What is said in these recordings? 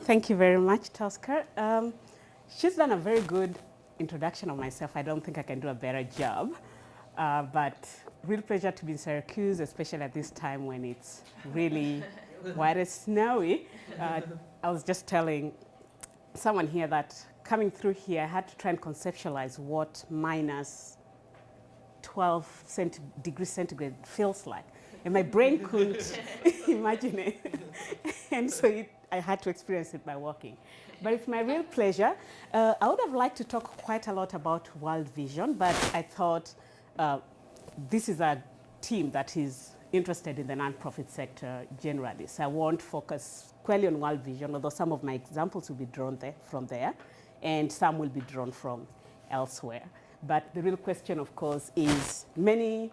Thank you very much, Tosca. She's done a very good introduction of myself. I don't think I can do a better job. But real pleasure to be in Syracuse, especially at this time when it's really wet and snowy. I was just telling someone here that coming through here, I had to try and conceptualize what minus 12 degrees centigrade feels like. And my brain couldn't imagine it. And so I had to experience it by walking. But it's my real pleasure. I would have liked to talk quite a lot about World Vision, but I thought this is a team that is interested in the nonprofit sector generally. So I won't focus squarely on World Vision, although some of my examples will be drawn from there, and some will be drawn from elsewhere. But the real question, of course, is many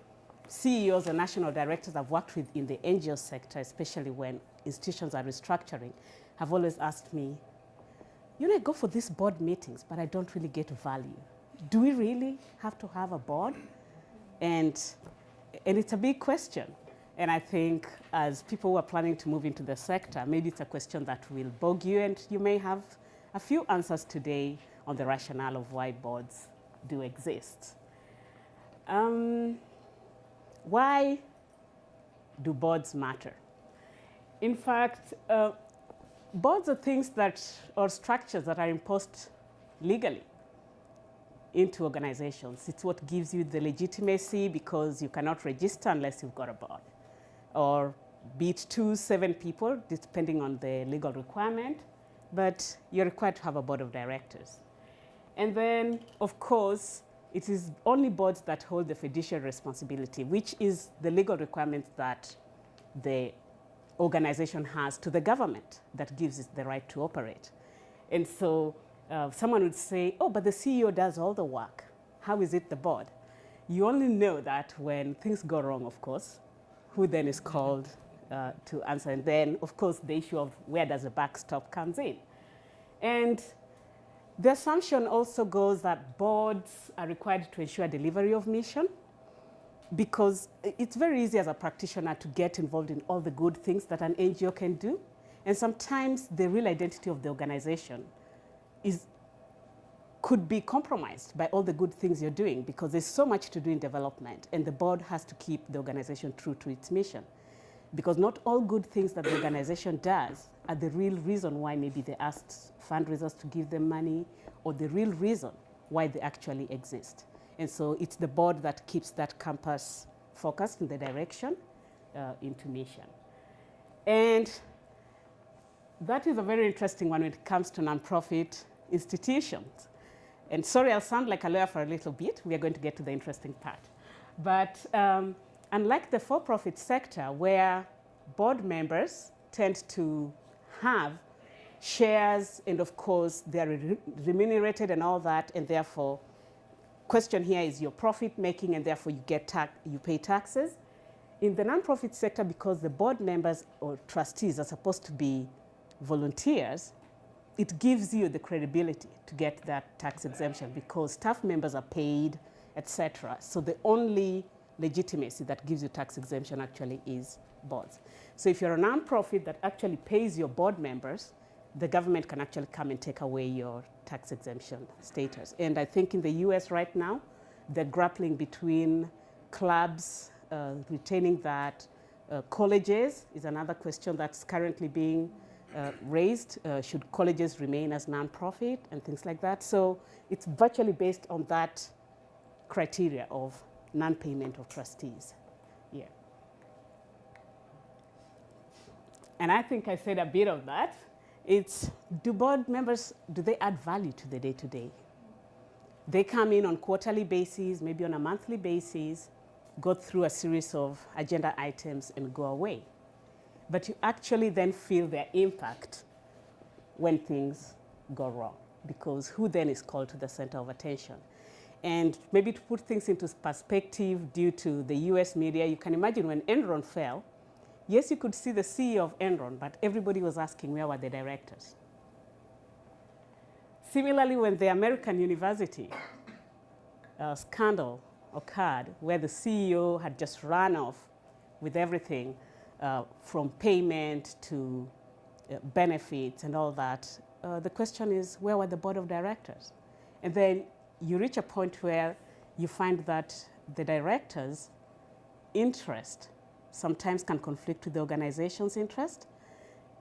CEOs and national directors I've worked with in the NGO sector, especially when institutions are restructuring, have always asked me, you know, I go for these board meetings, but I don't really get value. Do we really have to have a board? And it's a big question. And I think as people who are planning to move into the sector, maybe it's a question that will bog you, and you may have a few answers today on the rationale of why boards do exist. Why do boards matter? In fact, boards are things or structures that are imposed legally into organizations. It's what gives you the legitimacy, because you cannot register unless you've got a board, or be it 2, 7 people, depending on the legal requirement, but you're required to have a board of directors. And then, of course, it is only boards that hold the fiduciary responsibility, which is the legal requirement that the organization has to the government that gives it the right to operate. And so someone would say, oh, but the CEO does all the work. How is it the board? You only know that when things go wrong, of course, who then is called to answer. And then, of course, the issue of where does the backstop comes in. And the assumption also goes that boards are required to ensure delivery of mission, because it's very easy as a practitioner to get involved in all the good things that an NGO can do. And sometimes the real identity of the organization could be compromised by all the good things you're doing, because there's so much to do in development, and the board has to keep the organization true to its mission. Because not all good things that the organization does are the real reason why maybe they asked fundraisers to give them money, or the real reason why they actually exist. And so it's the board that keeps that compass focused in the direction into mission. And that is a very interesting one when it comes to nonprofit institutions. And sorry, I'll sound like a lawyer for a little bit. We are going to get to the interesting part. But unlike the for-profit sector, where board members tend to have shares, and of course they're remunerated and all that, and therefore question here is your profit making, and therefore you pay taxes. In the nonprofit sector, because the board members or trustees are supposed to be volunteers, it gives you the credibility to get that tax exemption, because staff members are paid, etc. So the only legitimacy that gives you tax exemption actually is boards. So if you're a nonprofit that actually pays your board members, the government can actually come and take away your tax exemption status. And I think in the US right now, they're grappling between clubs retaining that. Colleges is another question that's currently being raised. Should colleges remain as nonprofit and things like that? So it's virtually based on that criteria of non-payment of trustees. Yeah. And I think I said a bit of that. It's, do board members, do they add value to the day-to-day? They come in on quarterly basis, maybe on a monthly basis, go through a series of agenda items and go away. But you actually then feel their impact when things go wrong, because who then is called to the center of attention? And maybe to put things into perspective, due to the US media, you can imagine when Enron fell, yes, you could see the CEO of Enron, but everybody was asking where were the directors. Similarly, when the American University scandal occurred, where the CEO had just run off with everything, from payment to benefits and all that, the question is, where were the board of directors? And then you reach a point where you find that the directors' interest sometimes can conflict with the organization's interest.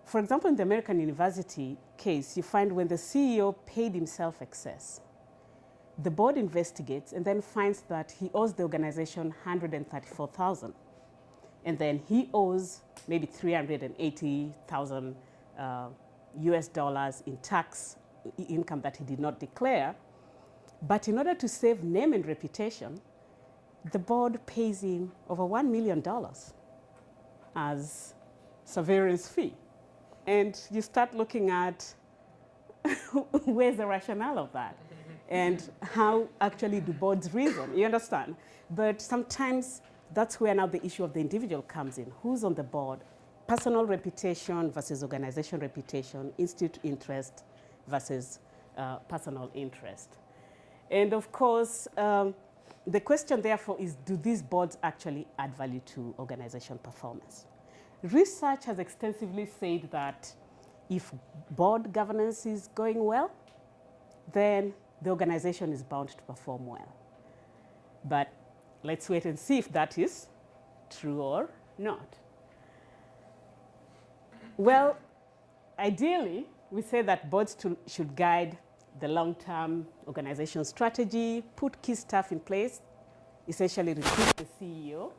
For example, in the American University case, you find when the CEO paid himself excess, the board investigates and then finds that he owes the organization $134,000. And then he owes maybe $380,000 US dollars in tax income that he did not declare. But in order to save name and reputation, the board pays him over $1 million as severance fee. And you start looking at where's the rationale of that? And how actually do boards reason? You understand? But sometimes that's where now the issue of the individual comes in. Who's on the board? Personal reputation versus organization reputation, institute interest versus personal interest. And of course, the question therefore is, do these boards actually add value to organization performance? Research has extensively said that if board governance is going well, then the organization is bound to perform well. But let's wait and see if that is true or not. Well, ideally, we say that boards should guide the long-term organization strategy, put key staff in place, essentially recruit the CEO,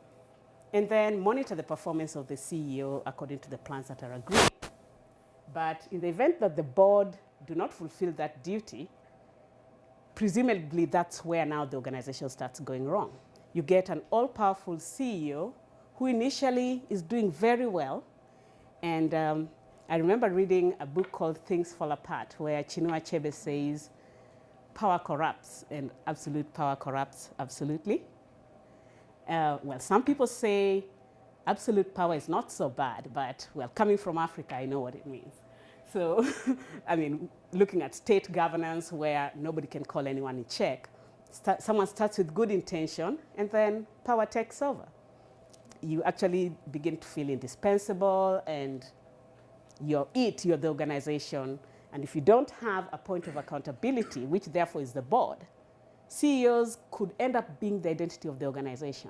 and then monitor the performance of the CEO according to the plans that are agreed. But in the event that the board do not fulfill that duty, presumably that's where now the organization starts going wrong. You get an all-powerful CEO who initially is doing very well. And I remember reading a book called Things Fall Apart, where Chinua Achebe says, power corrupts, and absolute power corrupts absolutely. Well, some people say absolute power is not so bad, but, well, coming from Africa, I know what it means. So, I mean, looking at state governance where nobody can call anyone in check, someone starts with good intention, and then power takes over. You actually begin to feel indispensable, and you're the organization. And if you don't have a point of accountability, which therefore is the board, CEOs could end up being the identity of the organization.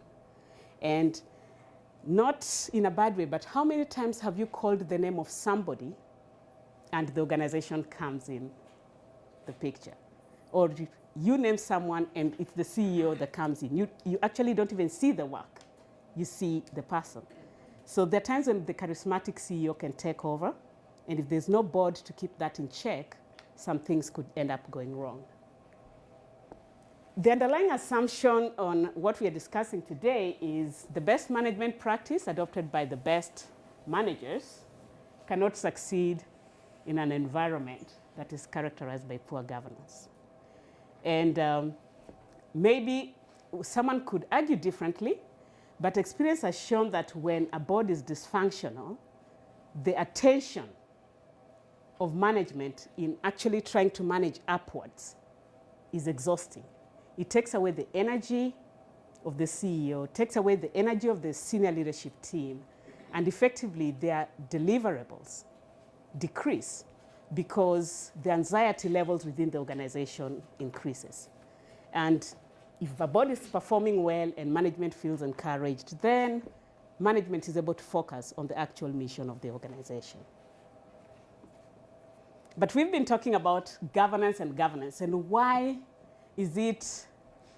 And not in a bad way, but how many times have you called the name of somebody and the organization comes in the picture? Or you name someone and it's the CEO that comes in. You actually don't even see the work. You see the person. So there are times when the charismatic CEO can take over, and if there's no board to keep that in check, some things could end up going wrong. The underlying assumption on what we are discussing today is the best management practice adopted by the best managers cannot succeed in an environment that is characterized by poor governance. And maybe someone could argue differently, but experience has shown that when a board is dysfunctional, the attention of management in actually trying to manage upwards is exhausting. It takes away the energy of the CEO, takes away the energy of the senior leadership team, and effectively their deliverables decrease because the anxiety levels within the organization increases. And if a board is performing well and management feels encouraged, then management is able to focus on the actual mission of the organization. But we've been talking about governance, and why is it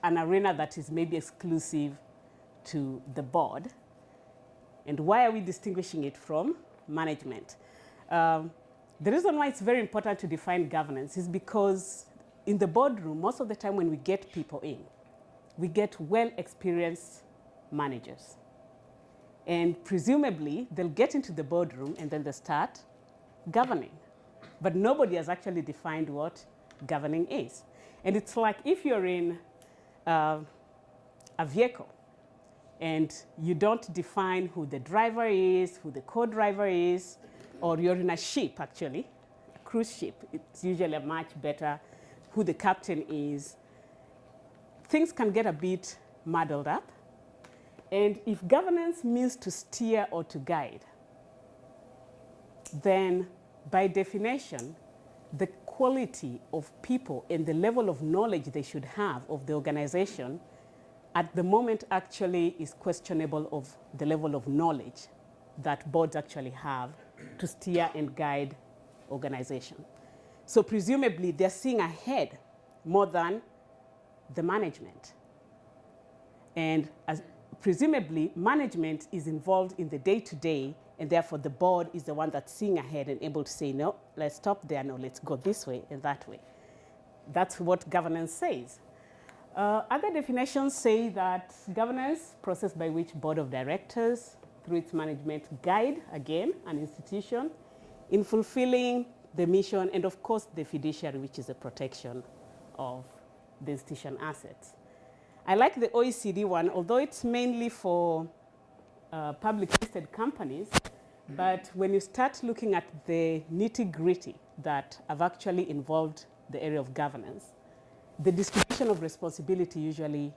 an arena that is maybe exclusive to the board? And why are we distinguishing it from management? The reason why it's very important to define governance is because in the boardroom, most of the time when we get people in, we get well-experienced managers. And presumably, they'll get into the boardroom and then they start governing. But nobody has actually defined what governing is. And it's like if you're in a vehicle and you don't define who the driver is, who the co-driver is, or you're in a ship, actually, a cruise ship, it's usually much better who the captain is. Things can get a bit muddled up. And if governance means to steer or to guide, then by definition, the quality of people and the level of knowledge they should have of the organization at the moment actually is questionable of the level of knowledge that boards actually have to steer and guide organization. So presumably they're seeing ahead more than the management. And presumably management is involved in the day-to-day, and therefore the board is the one that's seeing ahead and able to say, no, let's stop there, no, let's go this way and that way. That's what governance says. Other definitions say that governance, process by which board of directors, through its management, guide, again, an institution in fulfilling the mission, and of course the fiduciary, which is the protection of the institution assets. I like the OECD one, although it's mainly for public listed companies, but when you start looking at the nitty-gritty that have actually involved the area of governance, the distribution of responsibility usually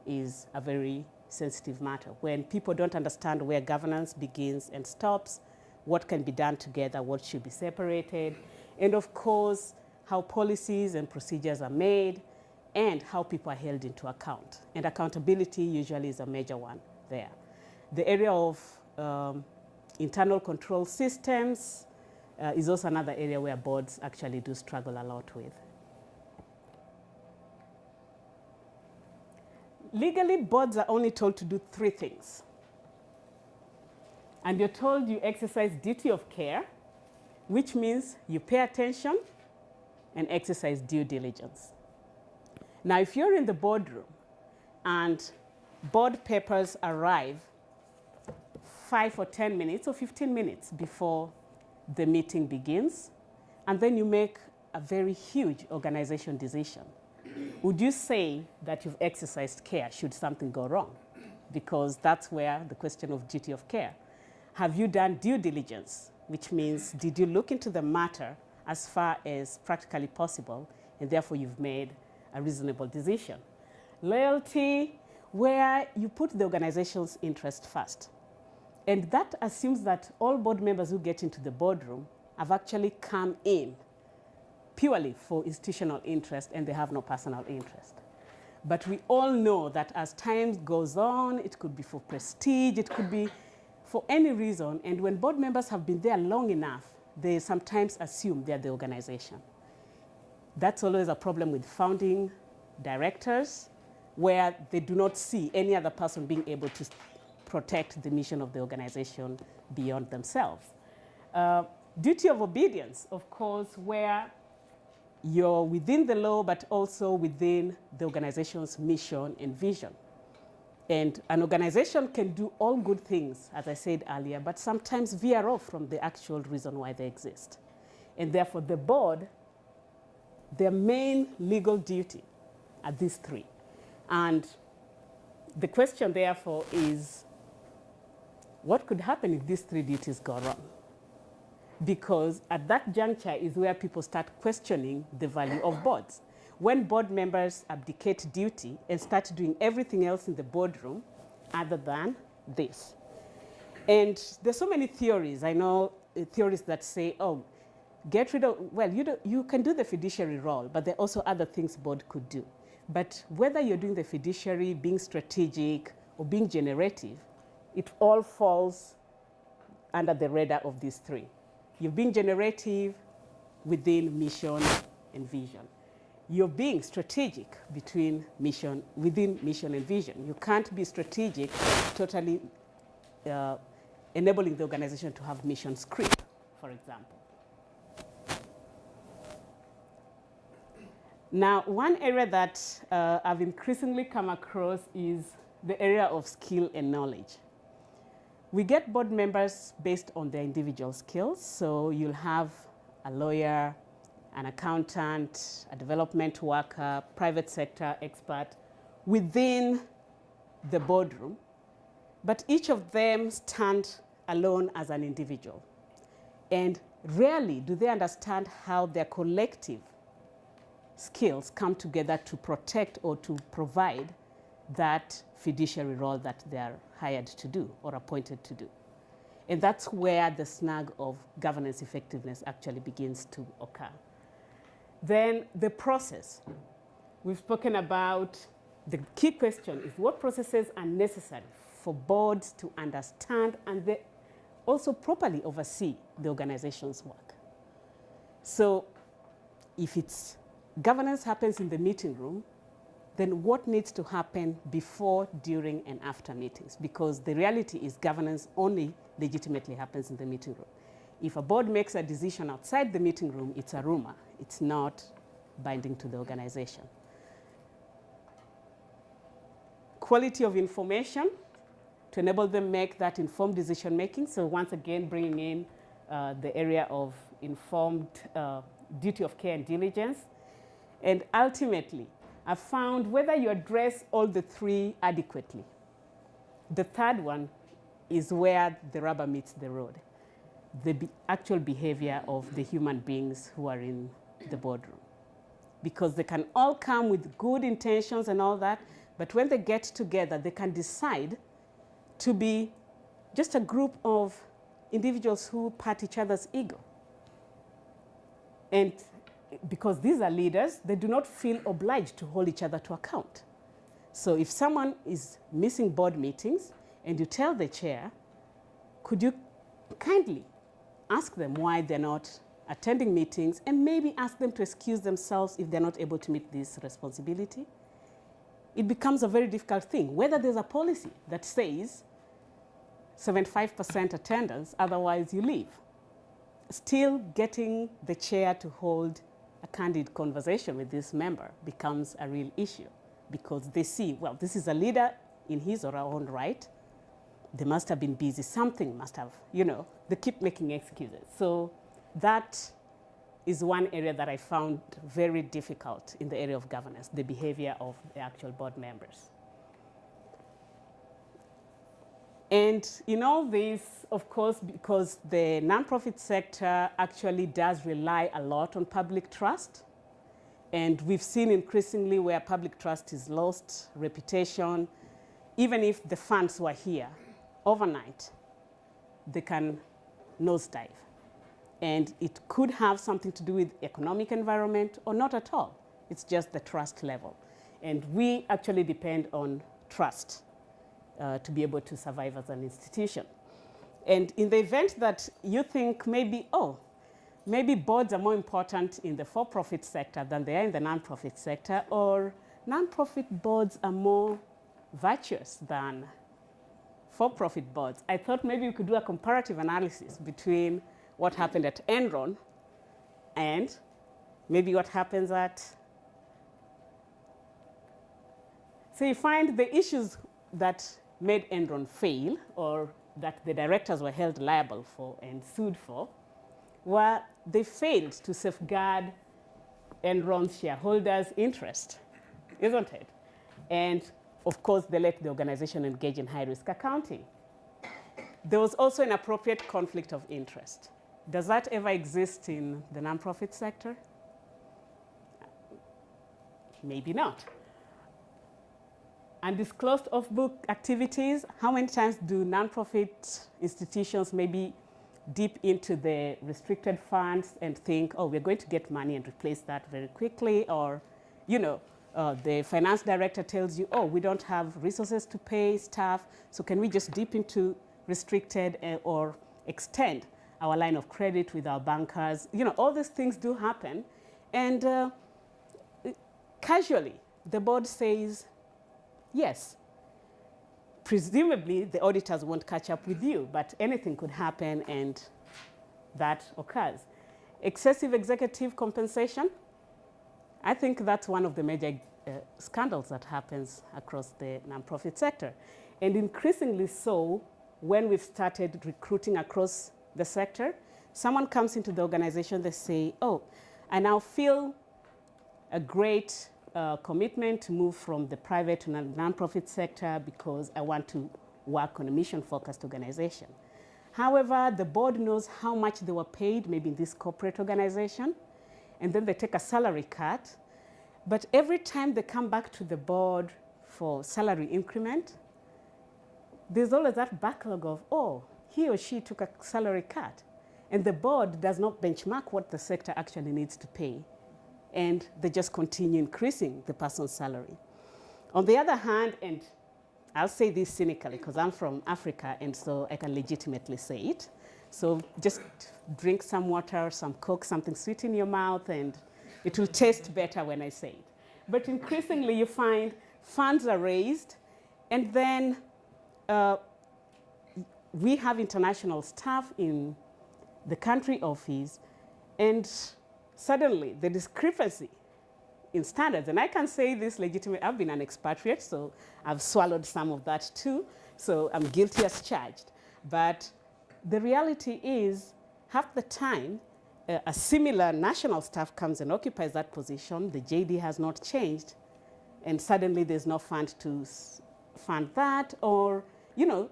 is a very sensitive matter. When people don't understand where governance begins and stops, what can be done together, what should be separated, and of course, how policies and procedures are made, and how people are held into account. And accountability usually is a major one there. The area of internal control systems is also another area where boards actually do struggle a lot with. Legally, boards are only told to do 3 things. And you're told you exercise duty of care, which means you pay attention and exercise due diligence. Now, if you're in the boardroom and board papers arrive 5 or 10 minutes or 15 minutes before the meeting begins, and then you make a very huge organization decision, would you say that you've exercised care should something go wrong? Because that's where the question of duty of care. Have you done due diligence, which means did you look into the matter as far as practically possible, and therefore you've made a reasonable decision? Loyalty, where you put the organization's interest first. And that assumes that all board members who get into the boardroom have actually come in purely for institutional interest, and they have no personal interest. But we all know that as time goes on, it could be for prestige, it could be for any reason, and when board members have been there long enough, they sometimes assume they're the organization. That's always a problem with founding directors, where they do not see any other person being able to protect the mission of the organization beyond themselves. Duty of obedience, of course, where you're within the law, but also within the organization's mission and vision. And an organization can do all good things, as I said earlier, but sometimes veer off from the actual reason why they exist. And therefore, the board, their main legal duty are these 3. And the question, therefore, is what could happen if these 3 duties go wrong? Because at that juncture is where people start questioning the value of boards. When board members abdicate duty and start doing everything else in the boardroom other than this. And there's so many theories. I know theories that say, oh, get rid of, well, you can do the fiduciary role, but there are also other things board could do. But whether you're doing the fiduciary, being strategic, or being generative, it all falls under the radar of these 3. You're being generative within mission and vision. You're being strategic within mission and vision. You can't be strategic totally enabling the organization to have mission script, for example. Now, one area that I've increasingly come across is the area of skill and knowledge. We get board members based on their individual skills. So you'll have a lawyer, an accountant, a development worker, private sector expert within the boardroom. But each of them stand alone as an individual. And rarely do they understand how their collective skills come together to protect or to provide that fiduciary role that they're hired to do or appointed to do. And that's where the snag of governance effectiveness actually begins to occur. Then the process. We've spoken about the key question is what processes are necessary for boards to understand and they also properly oversee the organization's work. So if it's governance happens in the meeting room, then what needs to happen before, during, and after meetings? Because the reality is governance only legitimately happens in the meeting room. If a board makes a decision outside the meeting room, it's a rumor. It's not binding to the organization. Quality of information to enable them make that informed decision making. So once again, bringing in the area of informed duty of care and diligence. And ultimately, I found whether you address all the three adequately. The third one is where the rubber meets the road, the actual behavior of the human beings who are in the boardroom. Because they can all come with good intentions and all that, but when they get together, they can decide to be just a group of individuals who pat each other's ego. And because these are leaders, they do not feel obliged to hold each other to account. So if someone is missing board meetings and you tell the chair, could you kindly ask them why they're not attending meetings and maybe ask them to excuse themselves if they're not able to meet this responsibility? It becomes a very difficult thing. Whether there's a policy that says 75% attendance, otherwise you leave. Still getting the chair to hold a candid conversation with this member becomes a real issue because they see, well, this is a leader in his or her own right. They must have been busy. Something must have, they keep making excuses. So that is one area that I found very difficult in the area of governance, the behavior of the actual board members. And in all this, of course, because the nonprofit sector actually does rely a lot on public trust, and we've seen increasingly where public trust is lost, reputation, even if the funds were here overnight, they can nosedive. And it could have something to do with economic environment or not at all. It's just the trust level. And we actually depend on trust to be able to survive as an institution. And in the event that you think maybe, maybe boards are more important in the for-profit sector than they are in the nonprofit sector, or nonprofit boards are more virtuous than for-profit boards, I thought maybe we could do a comparative analysis between what happened at Enron and maybe what happens at. So you find the issues that made Enron fail, or that the directors were held liable for and sued for, were they failed to safeguard Enron's shareholders' interest, isn't it? And of course, they let the organization engage in high-risk accounting. There was also an appropriate conflict of interest. Does that ever exist in the nonprofit sector? Maybe not. Undisclosed off-book activities, how many times do nonprofit institutions maybe dip into the restricted funds and think, we're going to get money and replace that very quickly, or, the finance director tells you, we don't have resources to pay staff, so can we just dip into restricted or extend our line of credit with our bankers? All these things do happen. And casually, the board says, yes. Presumably, the auditors won't catch up with you, but anything could happen, and that occurs. Excessive executive compensation. I think that's one of the major scandals that happens across the nonprofit sector. And increasingly so, when we've started recruiting across the sector, someone comes into the organization, they say, I now feel a great commitment to move from the private to the nonprofit sector because I want to work on a mission-focused organization. However, the board knows how much they were paid, maybe in this corporate organization, and then they take a salary cut. But every time they come back to the board for salary increment, there's always that backlog of, he or she took a salary cut. And the board does not benchmark what the sector actually needs to pay. And they just continue increasing the person's salary. On the other hand, and I'll say this cynically because I'm from Africa and so I can legitimately say it. So just drink some water, some Coke, something sweet in your mouth, and it will taste better when I say it. But increasingly you find funds are raised, and then we have international staff in the country office, and suddenly the discrepancy in standards, and I can say this legitimately, I've been an expatriate, so I've swallowed some of that too, so I'm guilty as charged. But the reality is, half the time, a similar national staff comes and occupies that position, the JD has not changed, and suddenly there's no fund to fund that, or, you know,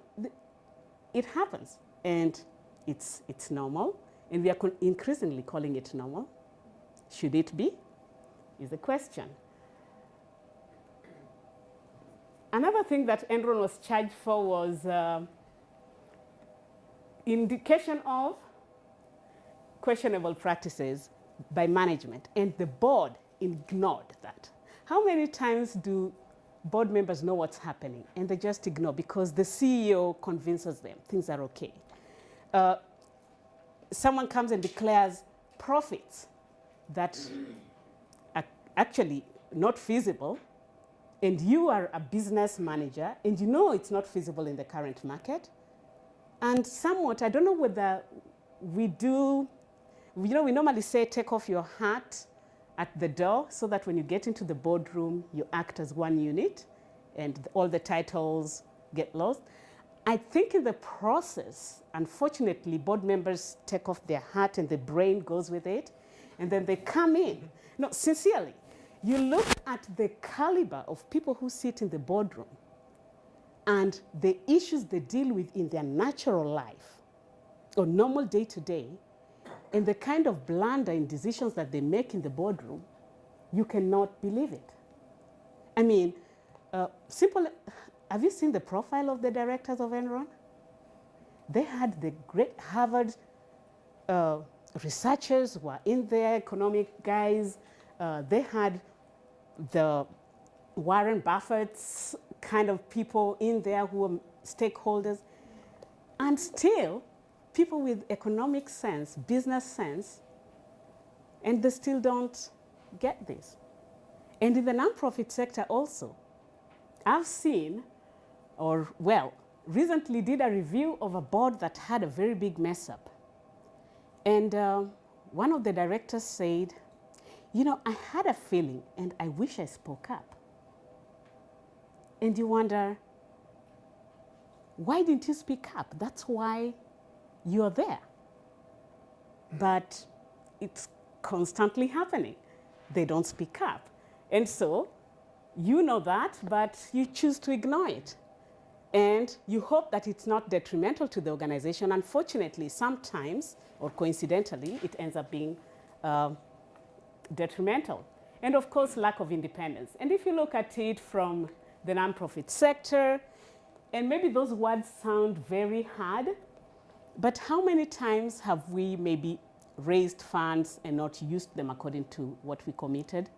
it happens, and it's normal, and we are increasingly calling it normal. Should it be? Is the question. Another thing that Enron was charged for was indication of questionable practices by management, and the board ignored that. How many times do board members know what's happening and they just ignore because the CEO convinces them things are okay? Someone comes and declares profits that are actually not feasible, and you are a business manager and you know it's not feasible in the current market. And somewhat, I don't know whether we do, you know, we normally say take off your hat at the door so that when you get into the boardroom, you act as one unit and all the titles get lost. I think in the process, unfortunately, board members take off their hat and the brain goes with it, and then they come in. No, sincerely, you look at the caliber of people who sit in the boardroom and the issues they deal with in their natural life or normal day-to-day, and the kind of blunder in decisions that they make in the boardroom, you cannot believe it. I mean, simple. Have you seen the profile of the directors of Enron? They had the great Harvard researchers who are in there, economic guys. They had the Warren Buffett's kind of people in there who were stakeholders. And still, people with economic sense, business sense, and they still don't get this. And in the nonprofit sector also, I've seen, or well, recently did a review of a board that had a very big mess up. And one of the directors said, you know, I had a feeling and I wish I spoke up. And you wonder, why didn't you speak up? That's why you're there. But it's constantly happening. They don't speak up. And so you know that, but you choose to ignore it. And you hope that it's not detrimental to the organization. Unfortunately, sometimes, or coincidentally, it ends up being detrimental. And of course, lack of independence. And if you look at it from the nonprofit sector, and maybe those words sound very hard, but how many times have we maybe raised funds and not used them according to what we committed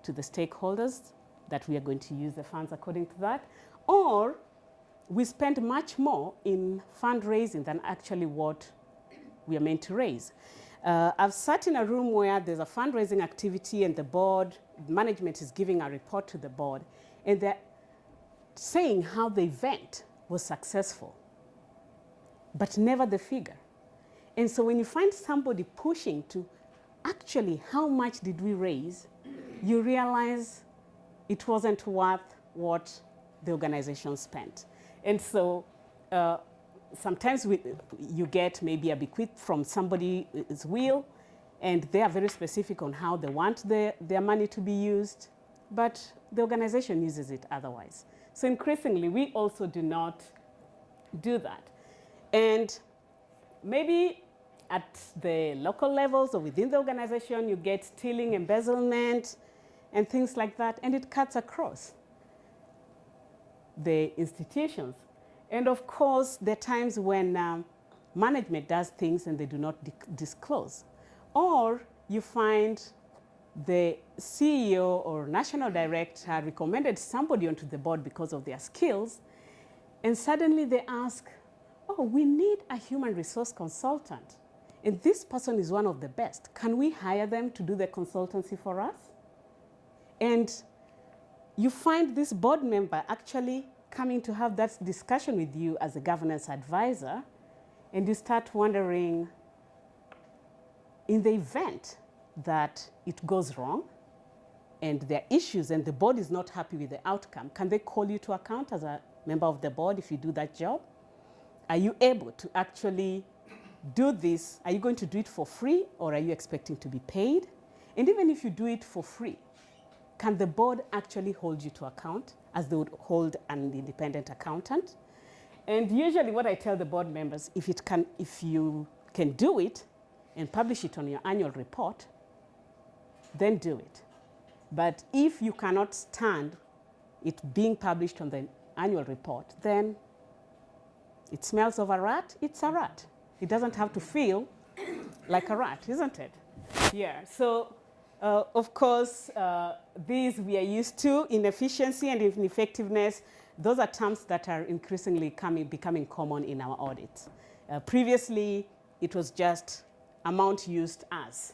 to the stakeholders, that we are going to use the funds according to that? Or we spend much more in fundraising than actually what we are meant to raise. I've sat in a room where there's a fundraising activity and the board, management is giving a report to the board, and they're saying how the event was successful, but never the figure. And so when you find somebody pushing to actually how much did we raise, you realize it wasn't worth what the organization spent. And so sometimes you get maybe a bequest from somebody's will, and they are very specific on how they want their money to be used, but the organization uses it otherwise. So increasingly, we also do not do that. And maybe at the local levels or within the organization, you get stealing, embezzlement, and things like that, and it cuts across the institutions. And of course, there are times when management does things and they do not disclose. Or you find the CEO or national director recommended somebody onto the board because of their skills, and suddenly they ask, oh, we need a human resource consultant, and this person is one of the best. Can we hire them to do the consultancy for us? And you find this board member actually coming to have that discussion with you as a governance advisor, and you start wondering, in the event that it goes wrong and there are issues and the board is not happy with the outcome, can they call you to account as a member of the board if you do that job? Are you able to actually do this? Are you going to do it for free, or are you expecting to be paid? And even if you do it for free, can the board actually hold you to account as they would hold an independent accountant? And usually what I tell the board members, if you can do it and publish it on your annual report, then do it. But if you cannot stand it being published on the annual report, then it smells of a rat, it's a rat. It doesn't have to feel like a rat, isn't it? Yeah, so of course, these we are used to, inefficiency and ineffectiveness. Those are terms that are increasingly becoming common in our audits. Previously, it was just amount used as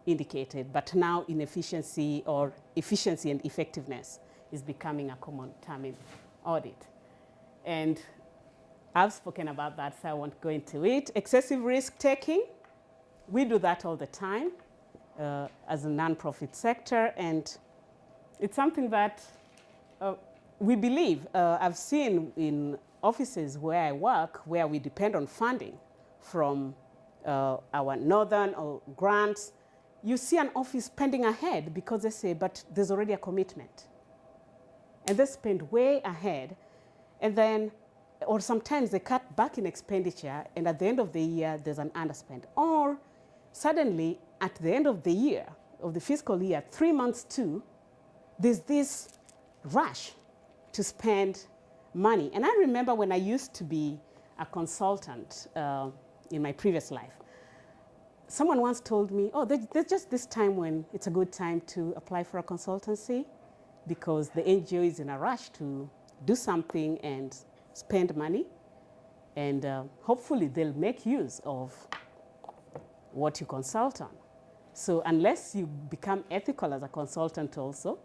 indicated, but now inefficiency or efficiency and effectiveness is becoming a common term in audit. And I've spoken about that, so I won't go into it. Excessive risk taking, we do that all the time as a nonprofit sector, and it's something that we believe. I've seen in offices where I work, where we depend on funding from our northern or grants. You see an office spending ahead because they say, but there's already a commitment. And they spend way ahead, and then, or sometimes they cut back in expenditure, and at the end of the year, there's an underspend. Or suddenly, at the end of the year, of the fiscal year, 3 months to, there's this rush to spend money. And I remember when I used to be a consultant in my previous life, someone once told me, oh, there's just this time when it's a good time to apply for a consultancy because the NGO is in a rush to do something and spend money, and hopefully they'll make use of what you consult on. So unless you become ethical as a consultant also,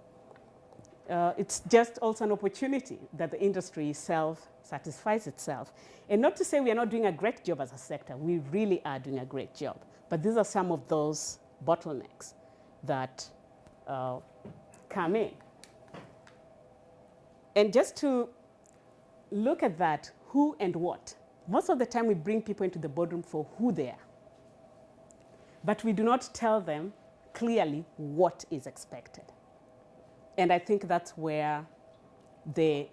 it's just also an opportunity that the industry self-satisfies itself. And not to say we are not doing a great job as a sector. We really are doing a great job. But these are some of those bottlenecks that come in. And just to look at that, who and what. Most of the time we bring people into the boardroom for who they are. But we do not tell them clearly what is expected. And I think that's where the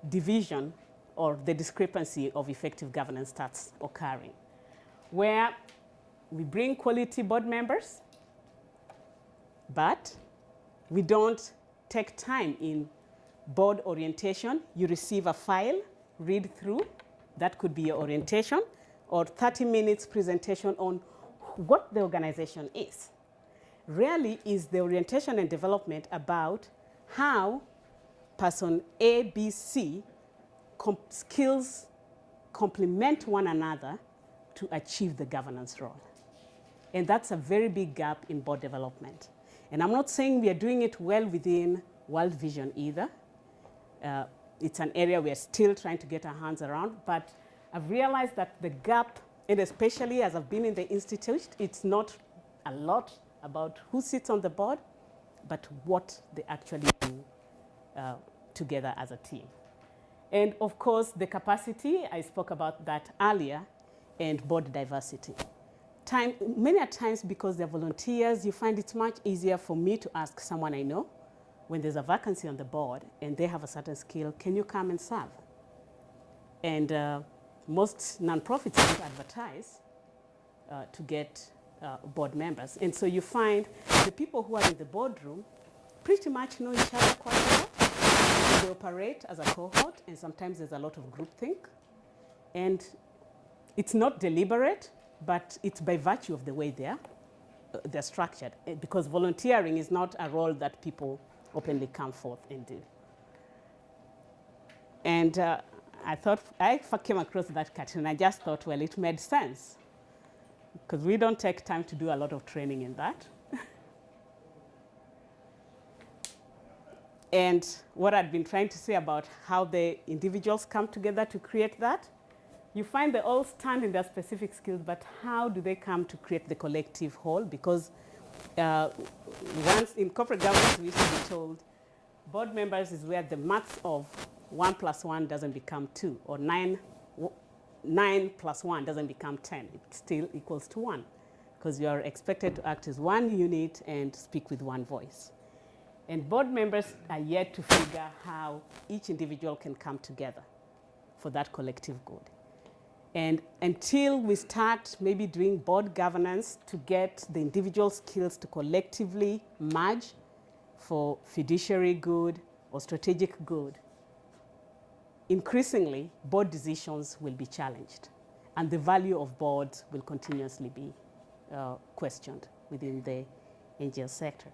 division or the discrepancy of effective governance starts occurring, where we bring quality board members, but we don't take time in board orientation. You receive a file, read through. That could be your orientation, or 30 minutes presentation on what the organization is. Rarely is the orientation and development about how person A, B, C skills complement one another to achieve the governance role. And that's a very big gap in board development. And I'm not saying we are doing it well within World Vision either. It's an area we are still trying to get our hands around, but I've realized that the gap, and especially as I've been in the institute, it's not a lot about who sits on the board, but what they actually do together as a team. And of course, the capacity, I spoke about that earlier, and board diversity. Many times, because they're volunteers, you find it's much easier for me to ask someone I know when there's a vacancy on the board and they have a certain skill, can you come and serve? And most nonprofits don't advertise to get board members. And so you find the people who are in the boardroom pretty much know each other quite well. They operate as a cohort, and sometimes there's a lot of groupthink. And It's not deliberate, but it's by virtue of the way they're structured, because volunteering is not a role that people openly come forth and do. And I came across that cartoon, and I just thought, well, it made sense, because we don't take time to do a lot of training in that. And what I'd been trying to say about how the individuals come together to create that, you find they all stand in their specific skills, but how do they come to create the collective whole? Because once in corporate governance, we used to be told board members is where the maths of 1 + 1 doesn't become 2, or 9 + 1 doesn't become 10. It still equals to 1, because you are expected to act as one unit and speak with one voice. And board members are yet to figure how each individual can come together for that collective good. And until we start maybe doing board governance to get the individual skills to collectively merge for fiduciary good or strategic good, increasingly board decisions will be challenged, and the value of boards will continuously be questioned within the NGO sector.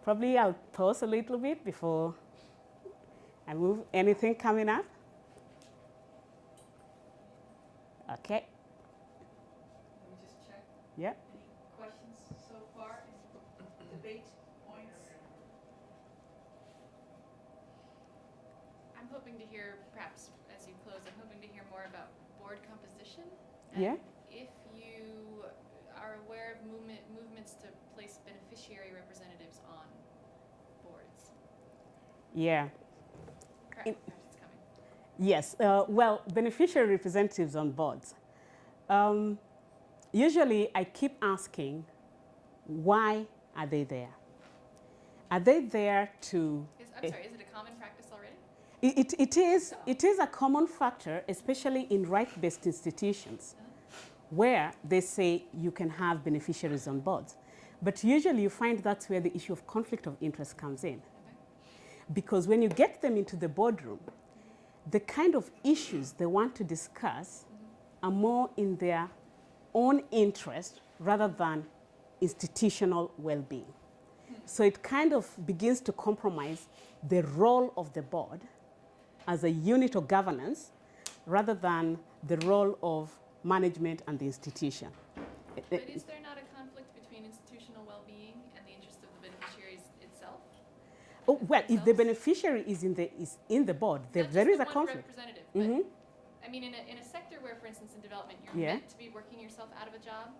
Probably I'll pause a little bit before I move. Anything coming up? Okay. Let me just check. Yeah. Any questions so far? Any debate points? I'm hoping to hear, perhaps as you close, I'm hoping to hear more about board composition. Yeah. If you are aware of movements to place beneficiary representatives on boards. Yeah. Correct. It's coming. Yes. Well, beneficiary representatives on boards. Usually, I keep asking, why are they there? Are they there to? I'm sorry. Is it a common practice already? It is a common factor, especially in right-based institutions, where they say you can have beneficiaries on boards. But usually you find that's where the issue of conflict of interest comes in. Okay. Because when you get them into the boardroom, the kind of issues they want to discuss are more in their own interest rather than institutional well-being. So it kind of begins to compromise the role of the board as a unit of governance rather than the role of management and the institution. But is there not a conflict between institutional well-being and the interest of the beneficiaries itself? Oh, well, if the beneficiary is in the board, there is a conflict. Representative, Mm-hmm. I mean, in a sector where, for instance, in development, you're Yeah. meant to be working yourself out of a job.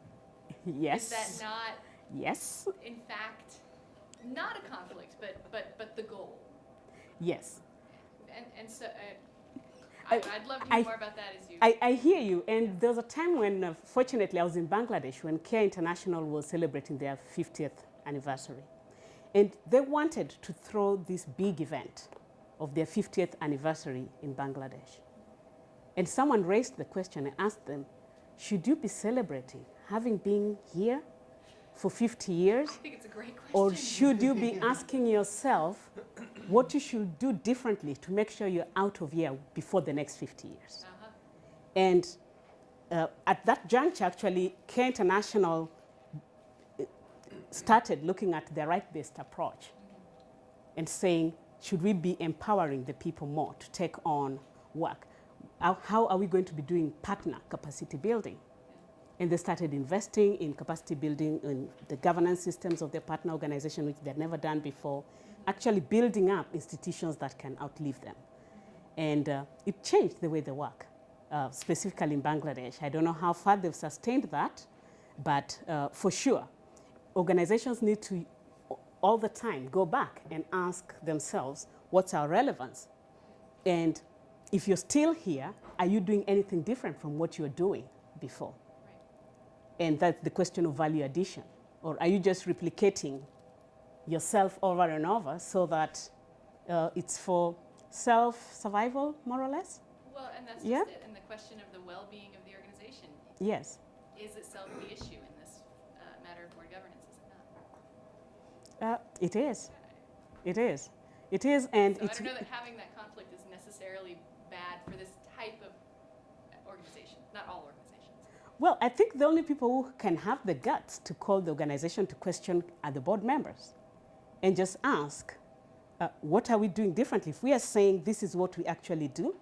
Yes. Is that not, Yes. in fact, not a conflict, but the goal? Yes. And so I'd love to hear more about that as you. I hear you. And there was a time when, fortunately, I was in Bangladesh when Care International was celebrating their 50th anniversary. And they wanted to throw this big event of their 50th anniversary in Bangladesh. And someone raised the question and asked them, should you be celebrating having been here for 50 years? I think it's a great question. Or should you be asking yourself what you should do differently to make sure you're out of here before the next 50 years? Uh-huh. And at that juncture, actually, Care International started looking at the right-based approach and saying, should we be empowering the people more to take on work? How are we going to be doing partner capacity building? And they started investing in capacity building in the governance systems of their partner organization, which they'd never done before, actually building up institutions that can outlive them. And it changed the way they work, specifically in Bangladesh. I don't know how far they've sustained that, but for sure, organizations need to all the time go back and ask themselves, what's our relevance? And if you're still here, are you doing anything different from what you were doing before? And that's the question of value addition. Or are you just replicating yourself over and over so that it's for self-survival, more or less? Well, and that's Yeah. just it. And the question of the well-being of the organization. Yes. Is itself the issue in this matter of board governance, is it not? It is. It is. It is, and So it's... I don't know that having that conflict is necessarily bad for this type of organization. Not all organizations. Well, I think the only people who can have the guts to call the organization to question are the board members and just ask, what are we doing differently? If we are saying this is what we actually do,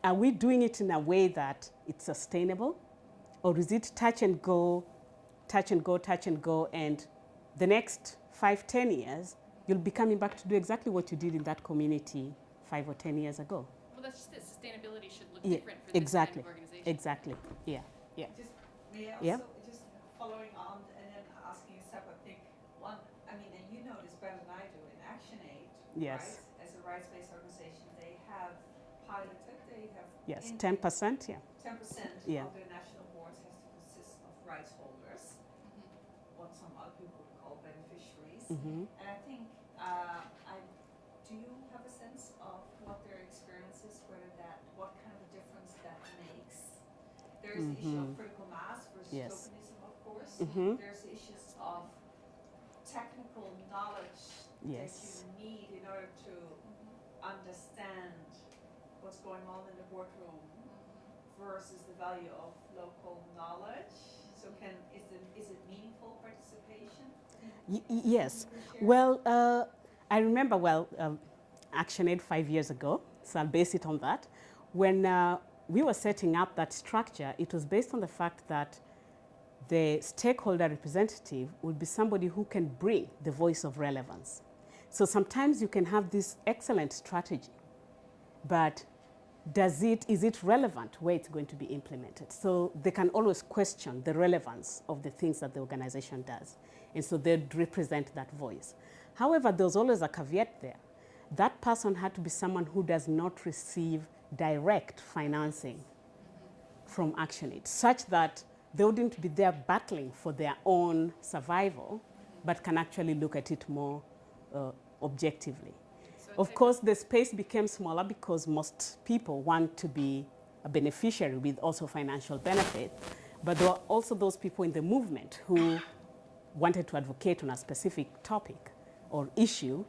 are we doing it in a way that it's sustainable? Or is it touch and go, touch and go, touch and go, and the next 5, 10 years, you'll be coming back to do exactly what you did in that community 5 or 10 years ago? Well, that's just it. Sustainability should look Yeah, different for this exactly, kind of organization. exactly, yeah, yeah. Just, may I also, Yeah. just following on and then asking a separate thing. One, I mean, and you know this better than I do, in ActionAid, Yes. right? As a rights-based organization, they have piloted, they have. Yes, in- 10%, yeah. 10% Yeah. of their national boards has to consist of rights holders, what some other people would call beneficiaries. Mm-hmm. And I think, do you have a sense of what their experience is, what kind of a difference that makes? There's the issue of critical mass versus Yes. tokenism, of course. Mm-hmm. There's the issues of technical knowledge Yes. that you need in order to understand what's going on in the boardroom versus the value of local knowledge. So is it meaningful participation? Yes. Can you share? Well, I remember ActionAid 5 years ago, so I'll base it on that. When we were setting up that structure, it was based on the fact that the stakeholder representative would be somebody who can bring the voice of relevance. So sometimes you can have this excellent strategy, but is it relevant where it's going to be implemented? So they can always question the relevance of the things that the organization does. And so they'd represent that voice. However, there's always a caveat there. That person had to be someone who does not receive direct financing from ActionAid, such that they wouldn't be there battling for their own survival, but can actually look at it more objectively. So Of course, the space became smaller because most people want to be a beneficiary with also financial benefit. But there were also those people in the movement who wanted to advocate on a specific topic or issue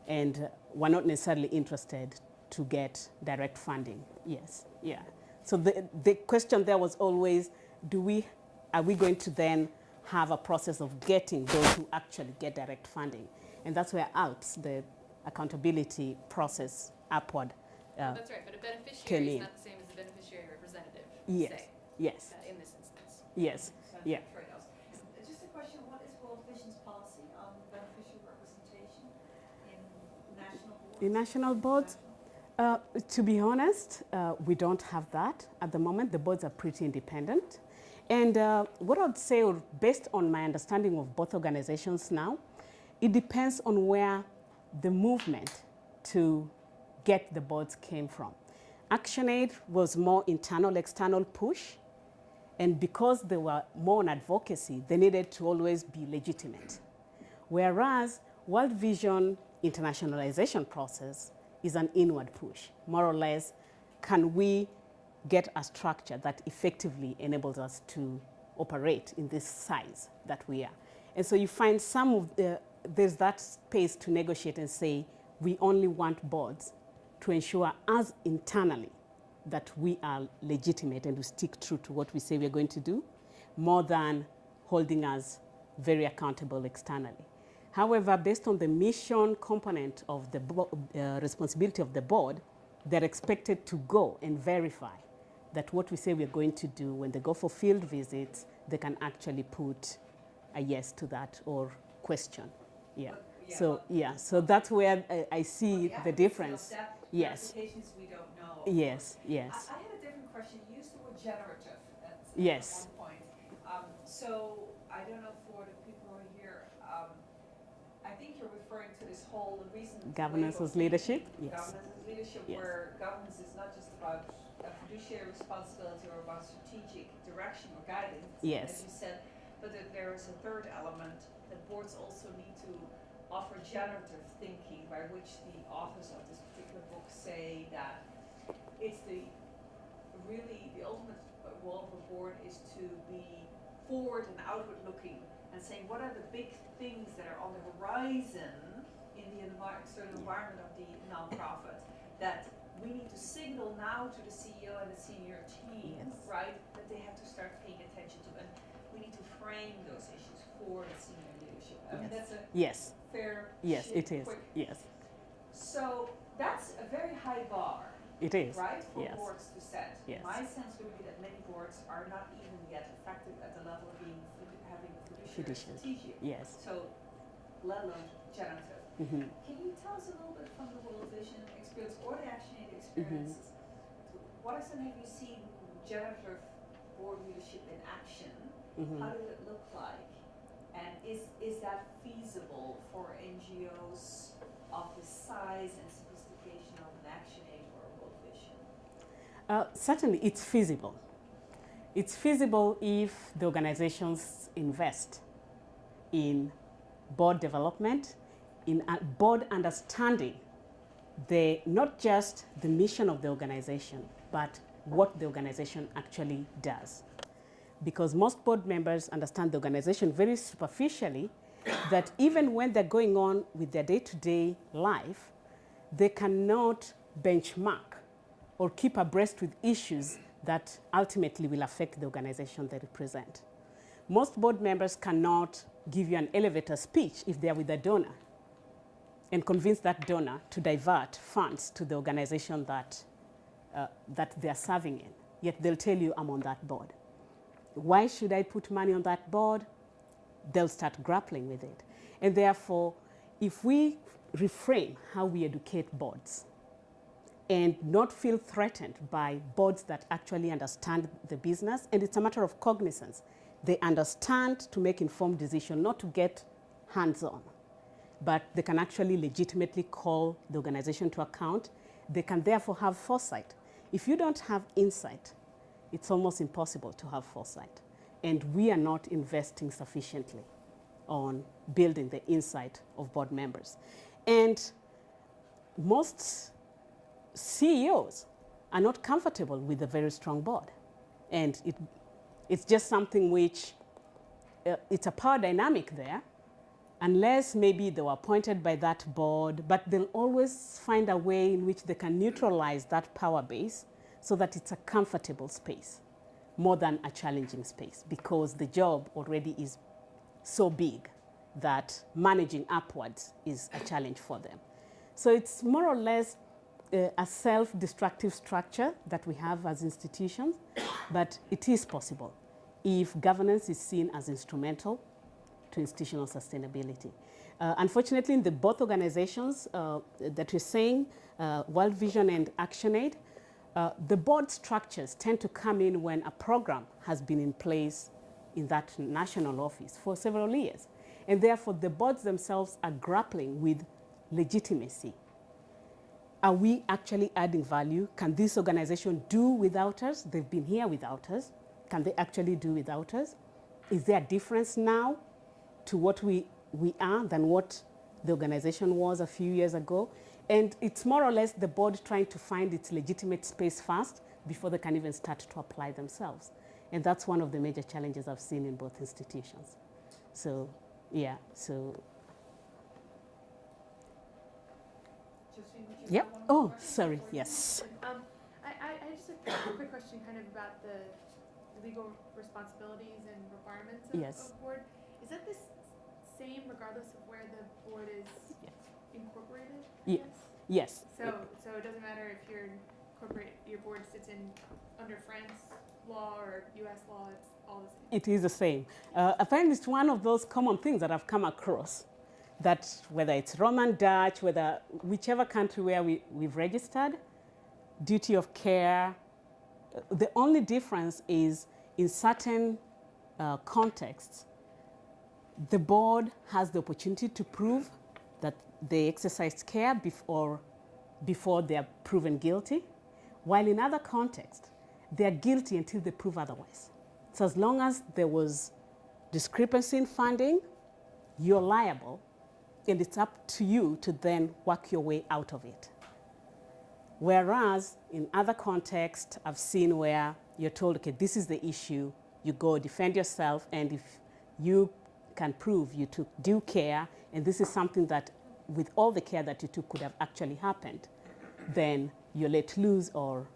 and were not necessarily interested to get direct funding. Yes, yeah. So the question there was always, are we going to then have a process of getting those who actually get direct funding? And that's where ALPS, the accountability process upward. That's right, but a beneficiary came is in. not the same as a beneficiary representation, Yes, say, yes, in this instance. yes, yeah. Trade-offs. Just a question, what is World Vision's policy on beneficiary representation in national boards? In national boards, to be honest, we don't have that at the moment. The boards are pretty independent. And what I would say, based on my understanding of both organizations now, it depends on where the movement to get the boards came from. ActionAid was more internal, external push. And because they were more on advocacy, they needed to always be legitimate. Whereas World Vision internationalization process is an inward push. More or less, can we get a structure that effectively enables us to operate in this size that we are? And so you find there's that space to negotiate and say, we only want boards to ensure us internally that we are legitimate and we stick true to what we say we're going to do, more than holding us very accountable externally. However, based on the mission component of the responsibility of the board, they're expected to go and verify that what we say we're going to do, when they go for field visits, they can actually put a yes to that or question. Yeah. So that's where I see the difference. Yes. Applications we don't know. Yes, yes. I had a different question. You used the word generative at Yes. one point. So I don't know for the people who are here, I think you're referring to this whole recent Governance wave of as leadership? thinking, Yes. Governance as leadership, Yes. where governance is not just about a fiduciary responsibility or about strategic direction or guidance, Yes. as you said, but that there is a third element that boards also need to offer generative thinking, by which the authors of this particular book say that it's the ultimate role of a board is to be forward and outward looking and saying what are the big things that are on the horizon in the external environment of the nonprofit that we need to signal now to the CEO and the senior team, Yes. right, that they have to start paying attention attention to, and we need to frame those issues for the senior leadership. I mean, that's a Yes. fair, Yes, it is. quick. Yes, So that's a very high bar, it is. right, for Yes. boards to set. Yes. My sense would be that many boards are not even yet effective at the level of being having a fiduciary Fiduciary. strategic. Yes. So, let alone generative. Mm-hmm. Can you tell us a little bit from the World Vision experience or the Action Aid experiences? To what extent have you seen generative board leadership in action? Mm-hmm. How did it look like? And is that feasible for NGOs of the size and sophistication of an Action Aid or a World Vision? Certainly, it's feasible. It's feasible if the organizations invest in board development, in board understanding not just the mission of the organization, but what the organization actually does. Because most board members understand the organization very superficially, that even when they're going on with their day-to-day life, they cannot benchmark or keep abreast with issues that ultimately will affect the organization they represent. Most board members cannot give you an elevator speech if they're with a donor and convince that donor to divert funds to the organization that they're serving in. Yet they'll tell you, I'm on that board. Why should I put money on that board? They'll start grappling with it. And therefore, if we reframe how we educate boards and not feel threatened by boards that actually understand the business, and it's a matter of cognizance. They understand to make informed decisions, not to get hands-on, but they can actually legitimately call the organization to account. They can therefore have foresight. If you don't have insight, it's almost impossible to have foresight. And we are not investing sufficiently on building the insight of board members. And most CEOs are not comfortable with a very strong board. And it's just something which, it's a power dynamic there, unless maybe they were appointed by that board, but they'll always find a way in which they can neutralize that power base so that it's a comfortable space more than a challenging space, because the job already is so big that managing upwards is a challenge for them. So it's more or less a self-destructive structure that we have as institutions, but it is possible if governance is seen as instrumental to institutional sustainability. Unfortunately, in both organizations that we're saying, World Vision and ActionAid, the board structures tend to come in when a program has been in place in that national office for several years. And therefore, the boards themselves are grappling with legitimacy. Are we actually adding value? Can this organization do without us? They've been here without us. Can they actually do without us? Is there a difference now to what we are than what the organization was a few years ago? And it's more or less the board trying to find its legitimate space first before they can even start to apply themselves. And that's one of the major challenges I've seen in both institutions. So, yeah, so. Josephine, would you Yep. have one Oh, more question sorry, before you- yes. I just have a quick question kind of about the legal responsibilities and requirements of Yes. a board. Is that the same regardless of where the board is Yes. incorporated? I Ye- guess? Yes. So it doesn't matter if your board sits under France law or US law, it's all the same? It is the same. Apparently, it's one of those common things that I've come across, that whether it's Roman, Dutch, whichever country where we've registered, duty of care, the only difference is in certain contexts, the board has the opportunity to prove that they exercised care before they are proven guilty, while in other contexts, they are guilty until they prove otherwise. So as long as there was discrepancy in funding, you're liable, and it's up to you to then work your way out of it. Whereas in other contexts, I've seen where you're told, okay, this is the issue, you go defend yourself, and if you can prove you took due care, and this is something that with all the care that you took could have actually happened, then you're let loose or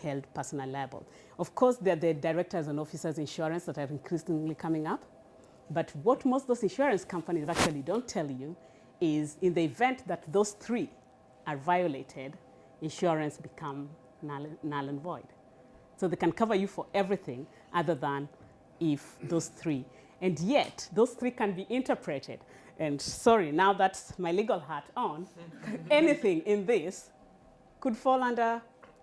held personal liable. Of course, there are the directors and officers insurance that are increasingly coming up. But what most of those insurance companies actually don't tell you is in the event that those three are violated, insurance become null and void. So they can cover you for everything other than if those three. And yet, those three can be interpreted. And sorry, now that's my legal hat on. Anything in this could fall under,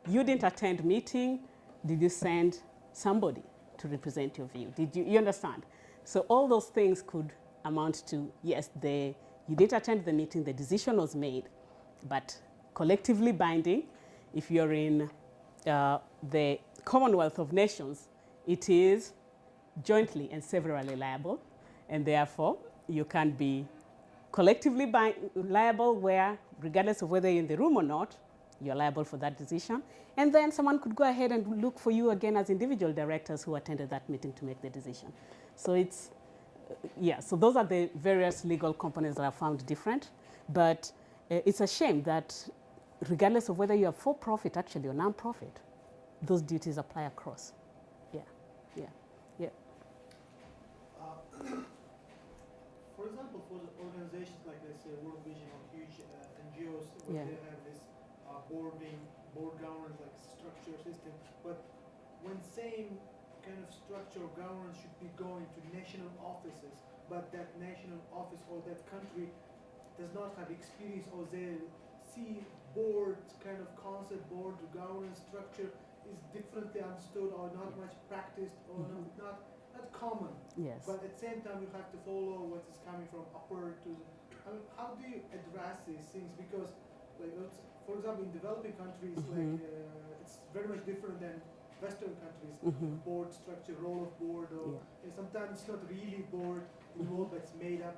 you didn't attend meeting, did you send somebody to represent your view? You understand? So all those things could amount to, yes, you did attend the meeting, the decision was made, but collectively binding, if you're in the Commonwealth of Nations, it is jointly and severally liable, and therefore you can be collectively liable where, regardless of whether you're in the room or not, you're liable for that decision. And then someone could go ahead and look for you again as individual directors who attended that meeting to make the decision. So it's, yeah, so those are the various legal components that are found different. But it's a shame that regardless of whether you're for-profit actually or non-profit, those duties apply across. Yeah, yeah, yeah. For example, for the organizations like, let's say, World Vision or huge NGOs, where they have this board governance, like structure system, but when same kind of structure of governance should be going to national offices, but that national office or that country does not have experience, or they see board kind of concept, board governance structure is differently understood or not much practiced or not common. Yes. But at the same time, you have to follow what is coming from upper to. I mean, how do you address these things? Because, like, for example, in developing countries, it's very much different than Western countries. Board structure, role of board, or sometimes it's not really board involved, but it's made up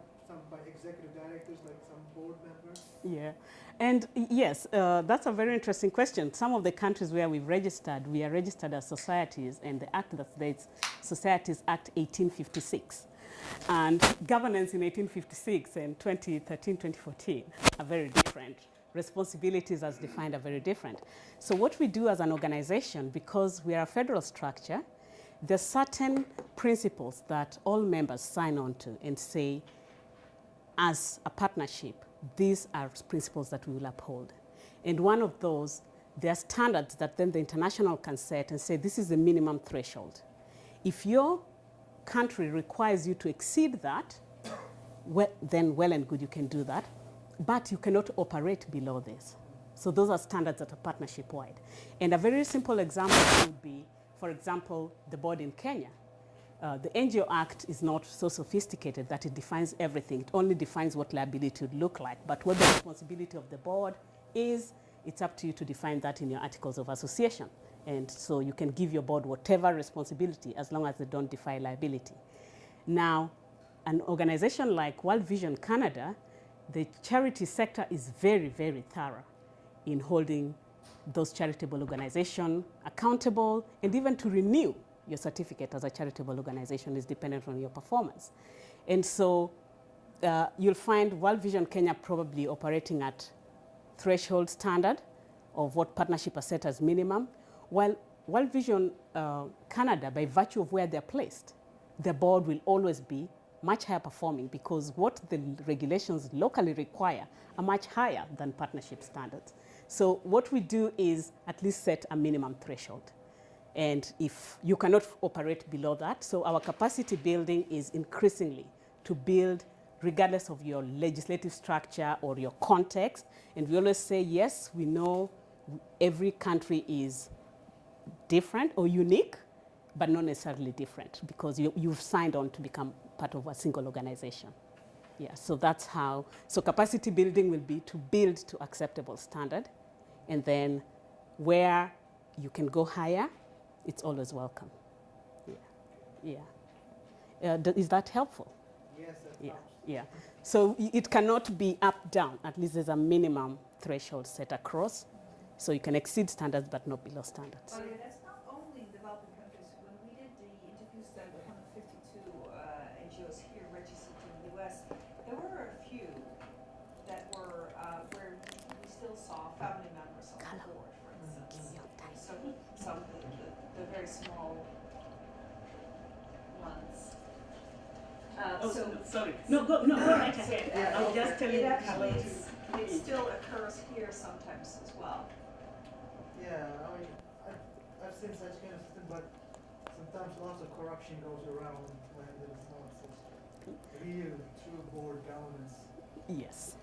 by executive directors, like some board members. Yeah, and yes, that's a very interesting question. Some of the countries where we've registered, we are registered as societies, and the act that states Societies Act 1856. And governance in 1856 and 2013, 2014 are very different. Responsibilities as defined are very different. So what we do as an organization, because we are a federal structure, there's certain principles that all members sign on to and say, as a partnership, these are principles that we will uphold. And one of those, there are standards that then the international can set and say, this is the minimum threshold. If your country requires you to exceed that, then well and good, you can do that. But you cannot operate below this. So those are standards that are partnership-wide. And a very simple example would be, for example, the board in Kenya. The NGO Act is not so sophisticated that it defines everything. It only defines what liability would look like. But what the responsibility of the board is, it's up to you to define that in your articles of association. And so you can give your board whatever responsibility as long as they don't define liability. Now, an organization like World Vision Canada, the charity sector is very, very thorough in holding those charitable organizations accountable, and even to renew your certificate as a charitable organization is dependent on your performance. And so you'll find World Vision Kenya probably operating at threshold standard of what partnership are set as minimum, while World Vision Canada, by virtue of where they're placed, the board will always be much higher performing because what the regulations locally require are much higher than partnership standards. So what we do is at least set a minimum threshold. And if you cannot operate below that, so our capacity building is increasingly to build regardless of your legislative structure or your context. And we always say, yes, we know every country is different or unique, but not necessarily different because you've signed on to become part of a single organization. Yeah, so that's how, so capacity building will be to build to acceptable standard. And then where you can go higher, it's always welcome. Yeah, yeah. Is that helpful? Yes, that helps. Yeah. So it cannot be up, down. At least there's a minimum threshold set across. So you can exceed standards, but not below standards. Oh, yeah, that's not only in developing countries. When we did the interviews then with 152 NGOs here registered in the US, there were a few that were where we still saw family members on the board, for instance. So some of the very small ones. Sorry. No, go right ahead. So, I'll just tell it you. actually it still occurs here sometimes as well. Yeah, I mean, I've seen such kind of system, but sometimes lots of corruption goes around when there's not such real, true board governance. Yes.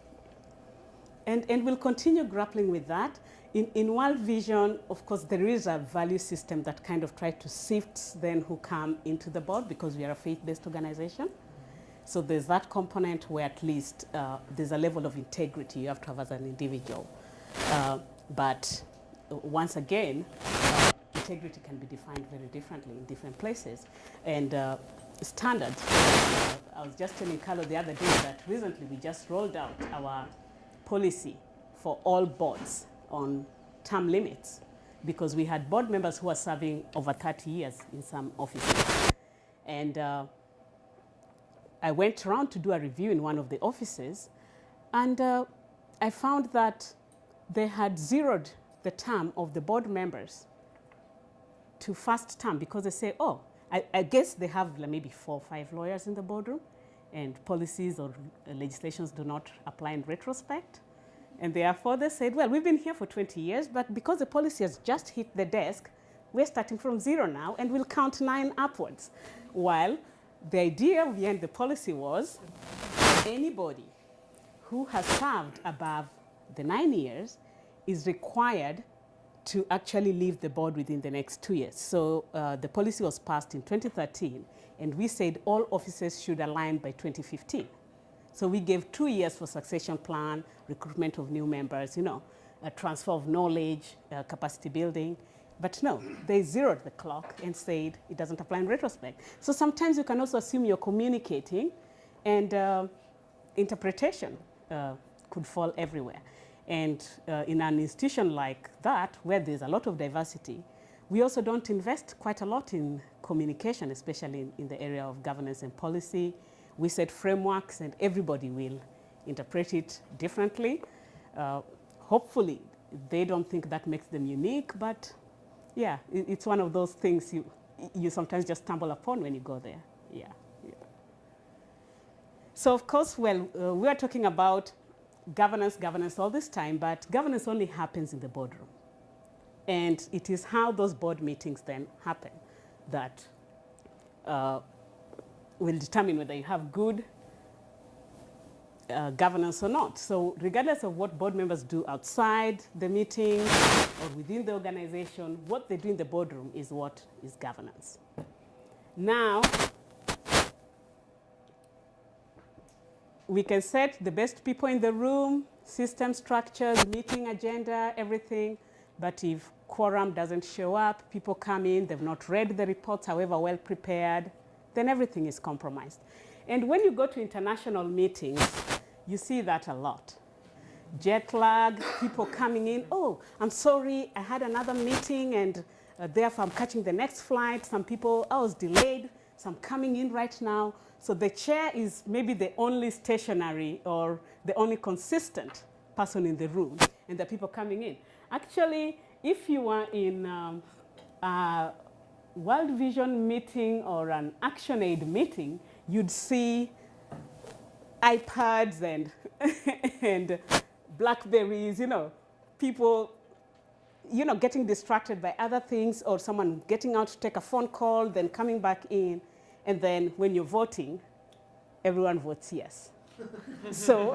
And we'll continue grappling with that. In World Vision, of course, there is a value system that kind of tries to sift then who come into the board because we are a faith-based organization. So there's that component where at least there's a level of integrity you have to have as an individual. But once again, integrity can be defined very differently in different places. And standards, I was just telling Carlo the other day that recently we just rolled out our policy for all boards on term limits because we had board members who were serving over 30 years in some offices. And I went around to do a review in one of the offices, and I found that they had zeroed the term of the board members to first term because they say, oh, I guess they have maybe 4 or 5 lawyers in the boardroom, and policies or legislations do not apply in retrospect. And therefore they said, well, we've been here for 20 years, but because the policy has just hit the desk, we're starting from 0 now, and we'll count 9 upwards. While the idea behind the policy was anybody who has served above the 9 years is required to actually leave the board within the next 2 years. So the policy was passed in 2013, and we said all officers should align by 2015. So we gave 2 years for succession plan, recruitment of new members, a transfer of knowledge, capacity building. But no, they zeroed the clock and said it doesn't apply in retrospect. So sometimes you can also assume you're communicating, and interpretation could fall everywhere. And in an institution like that, where there's a lot of diversity, we also don't invest quite a lot in communication, especially in the area of governance and policy. We set frameworks, and everybody will interpret it differently. Hopefully, they don't think that makes them unique, but yeah, it's one of those things you sometimes just stumble upon when you go there. Yeah. So of course, well, we are talking about governance all this time, but governance only happens in the boardroom. And it is how those board meetings then happen that will determine whether you have good governance or not. So regardless of what board members do outside the meeting or within the organization, what they do in the boardroom is what is governance. Now, we can set the best people in the room, system structures, meeting agenda, everything. But if quorum doesn't show up, people come in, they've not read the reports, however well prepared, then everything is compromised. And when you go to international meetings, you see that a lot. Jet lag, people coming in, oh, I'm sorry, I had another meeting, and therefore I'm catching the next flight. Some people, I was delayed, so I'm coming in right now. So the chair is maybe the only stationary or the only consistent person in the room, and the people coming in. Actually, if you are in a World Vision meeting or an ActionAid meeting, you'd see iPads and, and Blackberries, people, getting distracted by other things, or someone getting out to take a phone call, then coming back in. And then when you're voting, everyone votes yes. So,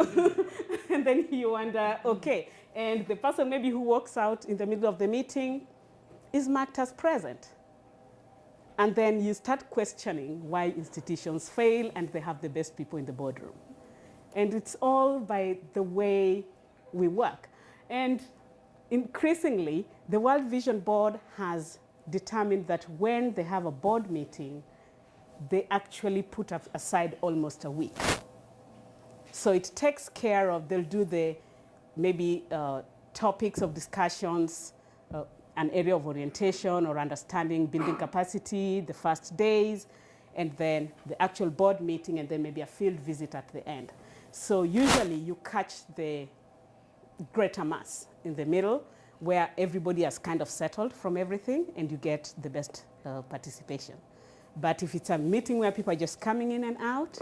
and then you wonder, okay, and the person maybe who walks out in the middle of the meeting is marked as present. And then you start questioning why institutions fail and they have the best people in the boardroom. And it's all by the way we work. And increasingly, the World Vision Board has determined that when they have a board meeting, they actually put aside almost a week. So it takes care of, they'll do the maybe topics of discussions, an area of orientation or understanding, building capacity, the first days, and then the actual board meeting, and then maybe a field visit at the end. So usually you catch the greater mass in the middle, where everybody has kind of settled from everything and you get the best participation. But if it's a meeting where people are just coming in and out,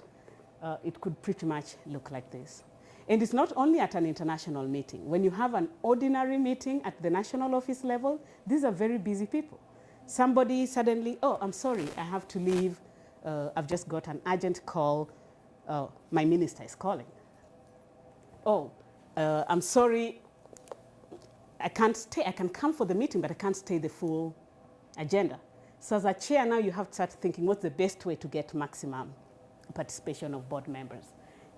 it could pretty much look like this. And it's not only at an international meeting. When you have an ordinary meeting at the national office level, these are very busy people. Somebody suddenly, oh, I'm sorry, I have to leave. I've just got an urgent call. My minister is calling. Oh, I'm sorry, I can't stay. I can come for the meeting, but I can't stay the full agenda. So as a chair now, you have to start thinking, what's the best way to get maximum participation of board members?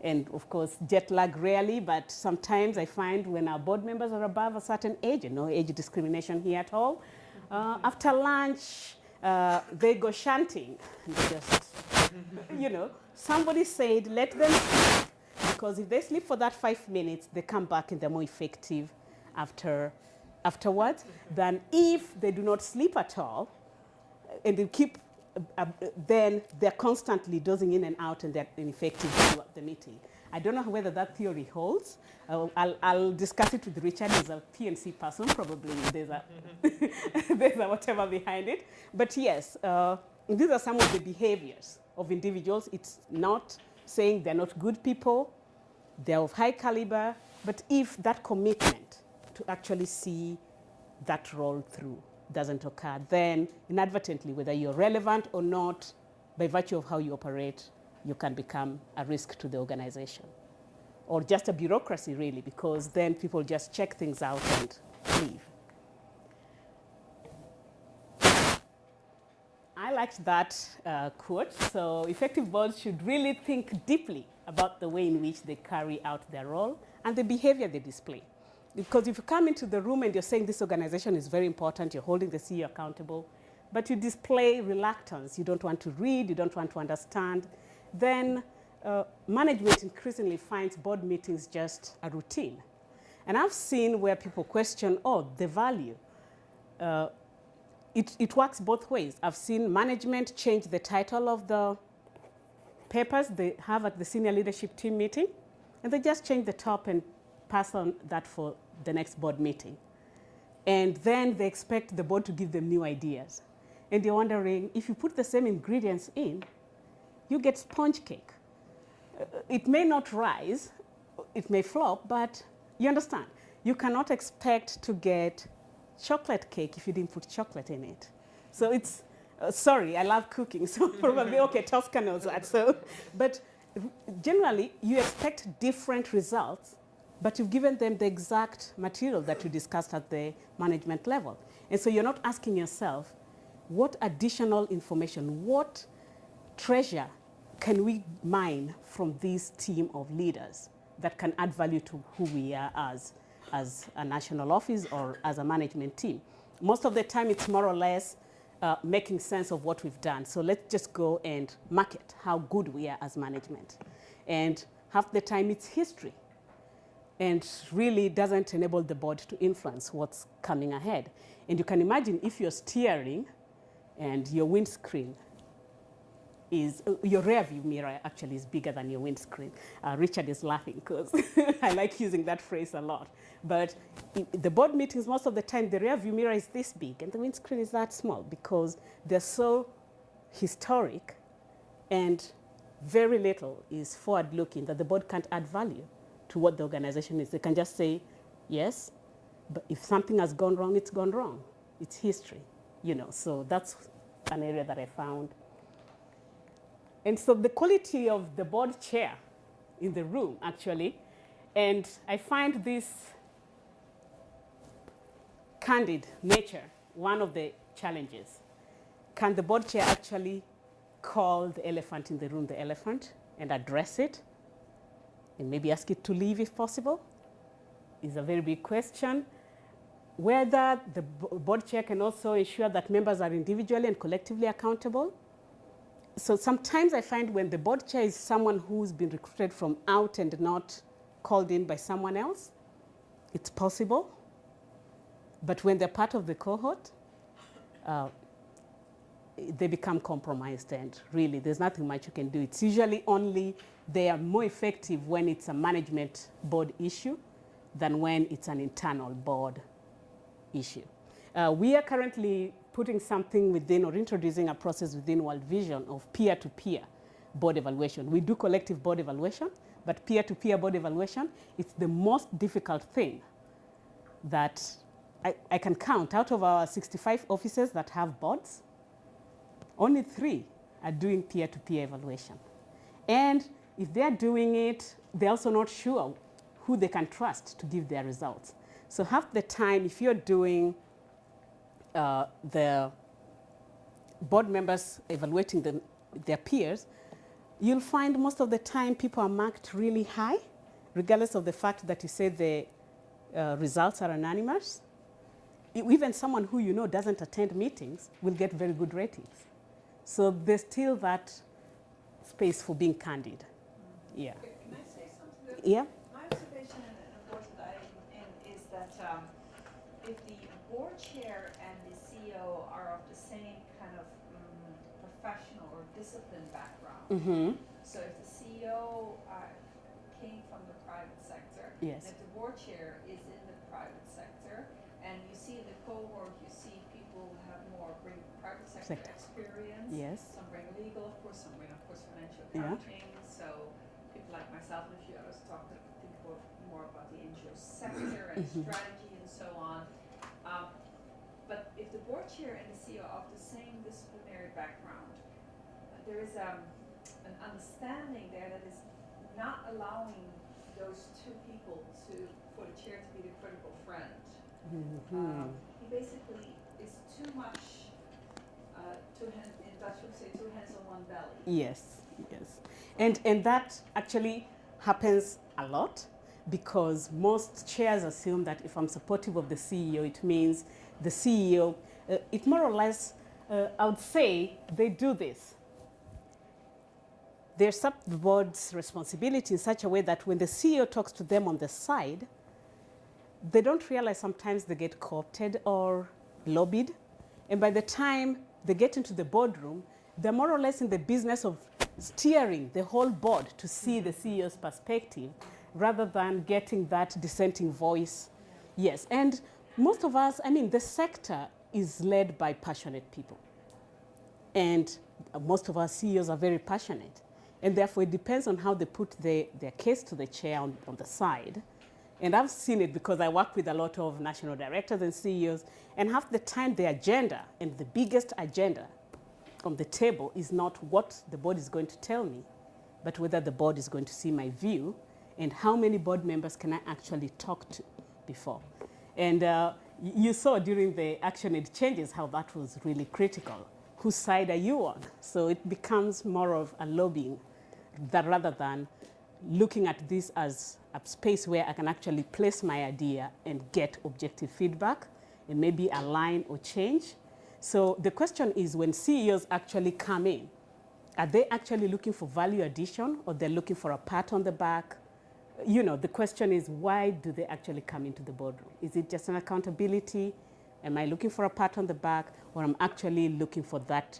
And of course, jet lag rarely, but sometimes I find when our board members are above a certain age, no age discrimination here at all, after lunch, they go shunting. And they just, somebody said, let them sleep, because if they sleep for that 5 minutes, they come back and they're more effective afterwards than if they do not sleep at all and they keep, then they're constantly dozing in and out and they're ineffective throughout the meeting. I don't know whether that theory holds. I'll discuss it with Richard. He's a PNC person. Probably there's a whatever behind it. But yes, these are some of the behaviors of individuals. It's not saying they're not good people. They're of high caliber. But if that commitment to actually see that role through doesn't occur, then inadvertently, whether you're relevant or not, by virtue of how you operate, you can become a risk to the organization. Or just a bureaucracy, really, because then people just check things out and leave. I liked that quote. So effective boards should really think deeply about the way in which they carry out their role and the behavior they display. Because if you come into the room and you're saying this organization is very important, you're holding the CEO accountable, but you display reluctance, you don't want to read, you don't want to understand, then management increasingly finds board meetings just a routine. And I've seen where people question, oh, the value. It works both ways. I've seen management change the title of the papers they have at the senior leadership team meeting, and they just change the top and pass on that for the next board meeting. And then they expect the board to give them new ideas. And you're wondering, if you put the same ingredients in, you get sponge cake. It may not rise, it may flop, but you understand. You cannot expect to get chocolate cake if you didn't put chocolate in it. So it's, sorry, I love cooking, so probably, okay, Tosca knows that. So, but generally, you expect different results, but you've given them the exact material that you discussed at the management level. And so you're not asking yourself, what additional information, what treasure can we mine from this team of leaders that can add value to who we are as a national office or as a management team? Most of the time, it's more or less making sense of what we've done. So let's just go and market how good we are as management. And half the time, it's history. And really doesn't enable the board to influence what's coming ahead. And you can imagine if you're steering and your windscreen is, your rear view mirror actually is bigger than your windscreen. Richard is laughing because I like using that phrase a lot. But in the board meetings, most of the time, the rear view mirror is this big and the windscreen is that small because they're so historic and very little is forward-looking that the board can't add value to what the organization is. They can just say, yes, but if something has gone wrong, it's gone wrong. It's history, so that's an area that I found. And so the quality of the board chair in the room, actually, and I find this candid nature one of the challenges. Can the board chair actually call the elephant in the room the elephant and address it? And maybe ask it to leave if possible, is a very big question. Whether the board chair can also ensure that members are individually and collectively accountable. So sometimes I find when the board chair is someone who's been recruited from out and not called in by someone else, it's possible. But when they're part of the cohort, they become compromised, and really there's nothing much you can do. It's usually only they are more effective when it's a management board issue than when it's an internal board issue. We are currently putting something within or introducing a process within World Vision of peer-to-peer board evaluation. We do collective board evaluation, but peer-to-peer board evaluation is the most difficult thing that I can count. Out of our 65 offices that have boards, only 3 are doing peer-to-peer evaluation. And if they're doing it, they're also not sure who they can trust to give their results. So half the time, if you're doing the board members evaluating their peers, you'll find most of the time people are marked really high, regardless of the fact that you say the results are anonymous. Even someone who you know doesn't attend meetings will get very good ratings. So there's still that space for being candid. Yeah. Can I say something? Yeah. My observation in a board that I'm in is that if the board chair and the CEO are of the same kind of professional or discipline background, Mm-hmm. so if the CEO came from the private sector, Yes. and if the board chair is in the private sector, and you see in the cohort, you see people who have more bring private sector experience. Yes. Some bring legal, of course, some bring, of course, financial Yeah. accounting. So people like myself and a few others think more about the NGO sector and strategy and so on. But if the board chair and the CEO are of the same disciplinary background, there is an understanding there that is not allowing those 2 people for the chair to be the critical friend. Mm-hmm. He basically is too much, in Dutch we say, 2 hands on 1 belly. Yes, yes. And that actually happens a lot because most chairs assume that if I'm supportive of the CEO, it means the CEO, it more or less, I would say, they do this. They accept the board's responsibility in such a way that when the CEO talks to them on the side, they don't realize sometimes they get co-opted or lobbied. And by the time they get into the boardroom, they're more or less in the business of steering the whole board to see the CEO's perspective rather than getting that dissenting voice. Yes, and most of us, the sector is led by passionate people. And most of our CEOs are very passionate. And therefore, it depends on how they put their case to the chair on the side. And I've seen it because I work with a lot of national directors and CEOs, and half the time the agenda and the biggest agenda on the table is not what the board is going to tell me, but whether the board is going to see my view and how many board members can I actually talk to before. And you saw during the ActionAid changes how that was really critical. Whose side are you on? So it becomes more of a lobbying rather than looking at this as a space where I can actually place my idea and get objective feedback and maybe align or change. So the question is, when CEOs actually come in, are they actually looking for value addition or they're looking for a pat on the back? The question is, why do they actually come into the boardroom? Is it just an accountability? Am I looking for a pat on the back, or I'm actually looking for that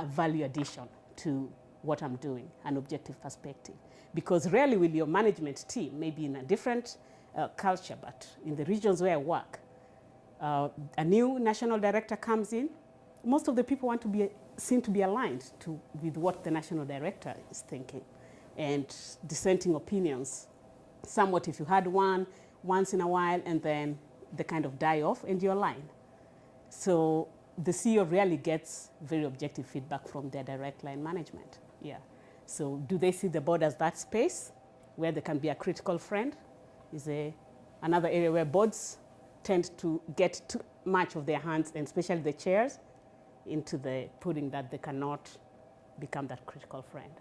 value addition to what I'm doing, an objective perspective? Because rarely will your management team, maybe in a different culture, but in the regions where I work, a new national director comes in, most of the people seem to be aligned with what the national director is thinking, and dissenting opinions, somewhat if you had one once in a while, and then they kind of die off and you align. So the CEO rarely gets very objective feedback from their direct line management. Yeah. So do they see the board as that space where they can be a critical friend? Is another area where boards tend to get too much of their hands, and especially the chairs, into the pudding that they cannot become that critical friend.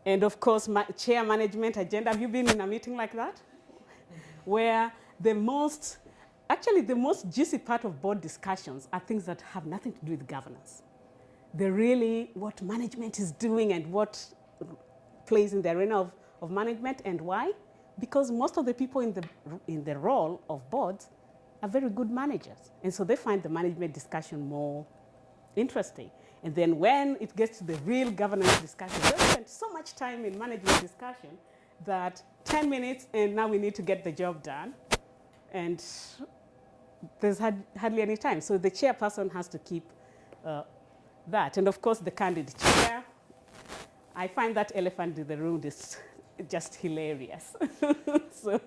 And of course, chair management agenda. Have you been in a meeting like that? Where the most juicy part of board discussions are things that have nothing to do with governance. They're really what management is doing and what plays in the arena of management, and why? Because most of the people in the role of boards are very good managers. And so they find the management discussion more interesting. And then when it gets to the real governance discussion, they spend so much time in management discussion that 10 minutes and now we need to get the job done. and there's hardly any time. So the chairperson has to keep that. And of course, the candid chair. I find that elephant in the room is just hilarious. So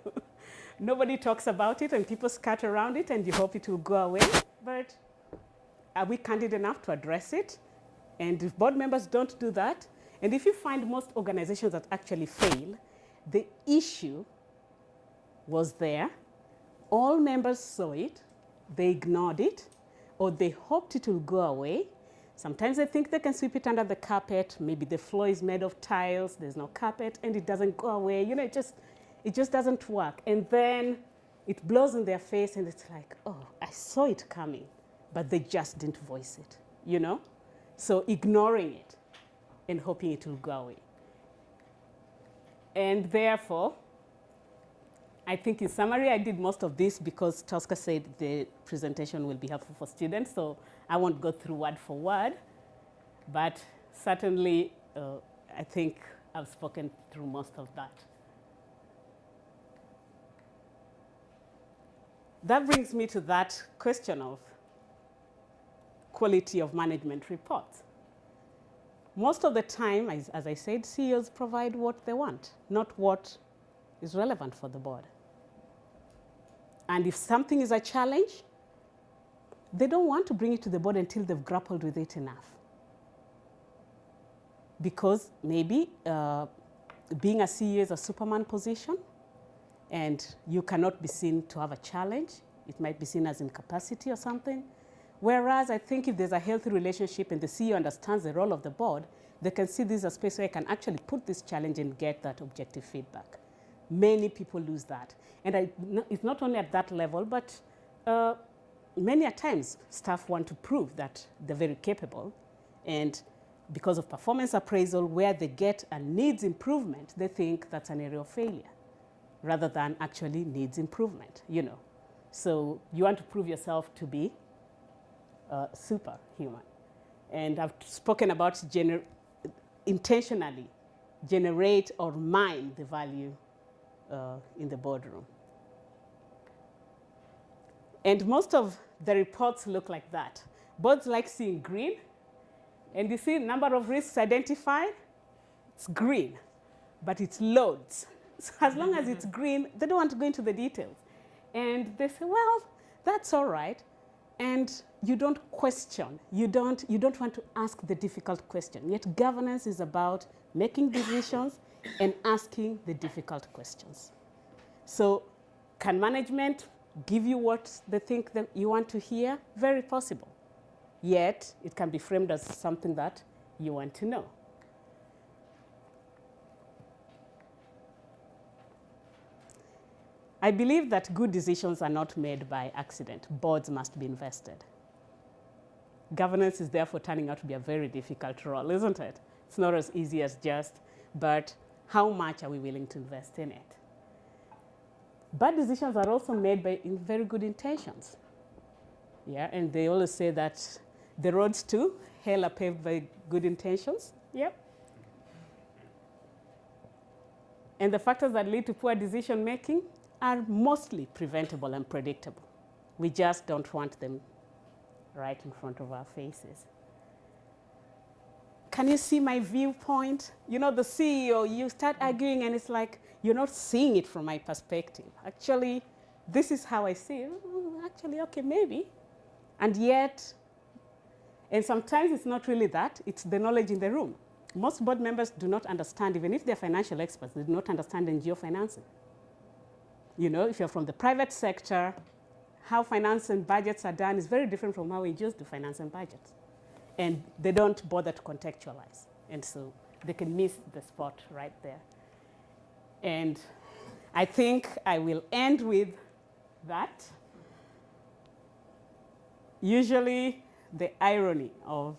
nobody talks about it, and people scatter around it, and you hope it will go away. But are we candid enough to address it? And if board members don't do that, and if you find most organizations that actually fail, the issue was there, all members saw it, they ignored it, or they hoped it will go away. Sometimes they think they can sweep it under the carpet. Maybe the floor is made of tiles, there's no carpet, and it doesn't go away. You know, it just doesn't work. And then it blows in their face, and it's like, oh, I saw it coming, but they just didn't voice it, you know? So ignoring it and hoping it will go away. And therefore, I think in summary, I did most of this because Tosca said the presentation will be helpful for students, so I won't go through word for word, but certainly I think I've spoken through most of that. That brings me to that question of quality of management reports. Most of the time, as I said, CEOs provide what they want, not what is relevant for the board. And if something is a challenge, they don't want to bring it to the board until they've grappled with it enough. Because maybe being a CEO is a Superman position, and you cannot be seen to have a challenge. It might be seen as incapacity or something. Whereas I think if there's a healthy relationship and the CEO understands the role of the board, they can see this as a space where I can actually put this challenge and get that objective feedback. Many people lose that. And it's not only at that level, but many a times staff want to prove that they're very capable. And because of performance appraisal, where they get a needs improvement, they think that's an area of failure, rather than actually needs improvement, you know. So you want to prove yourself to be superhuman. And I've spoken about intentionally generate or mine the value in the boardroom. And most of the reports look like that. Boards like seeing green, and you see number of risks identified, it's green, but it's loads. So as long as it's green, they don't want to go into the details. And they say, well, that's all right. And you don't question. You don't want to ask the difficult question. Yet governance is about making decisions and asking the difficult questions. So can management give you what they think that you want to hear? Very possible. Yet it can be framed as something that you want to know. I believe that good decisions are not made by accident. Boards must be invested. Governance is therefore turning out to be a very difficult role, isn't it? It's not as easy as just, but how much are we willing to invest in it? Bad decisions are also made in very good intentions. Yeah, and they always say that the roads to hell are paved by good intentions. Yep. And the factors that lead to poor decision making are mostly preventable and predictable. We just don't want them right in front of our faces. Can you see my viewpoint? You know, the CEO, you start arguing and it's like, you're not seeing it from my perspective. Actually, this is how I see it. Actually, okay, maybe. And yet, and sometimes it's not really that, it's the knowledge in the room. Most board members do not understand, even if they're financial experts, they do not understand NGO financing. You know, if you're from the private sector, how finance and budgets are done is very different from how NGOs do finance and budgets. And they don't bother to contextualize. And so they can miss the spot right there. And I think I will end with that. Usually the irony of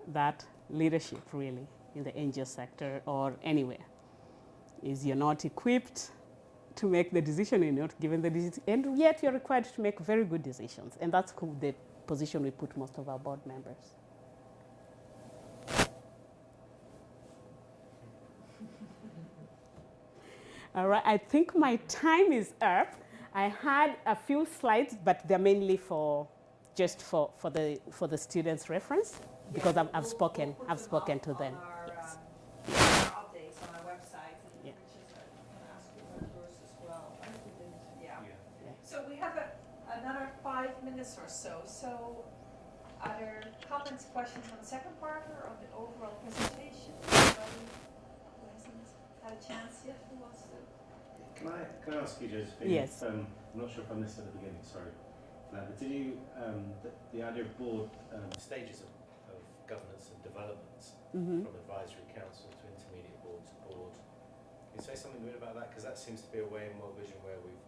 that leadership really in the NGO sector or anywhere is you're not equipped to make the decision, you're not given the decision, and yet you're required to make very good decisions. And that's the position we put most of our board members. All right, I think my time is up. I had a few slides, but they're mainly for just for the students' reference, because I've spoken to them. Yes. Our updates on our website, and Yeah. Richard, I can ask you about yours as well. Yeah. Yeah. So we have another 5 minutes or so. So are there comments, questions on the second part or on the overall presentation? Anybody who hasn't had a chance yet? Who wants to? Can I ask you, Josephine? Yes. I'm not sure if I missed it at the beginning, sorry. But did you, the idea of board stages of governance and developments Mm-hmm. from advisory council to intermediate board to board. Can you say something a bit about that? Because that seems to be a way in World Vision where we've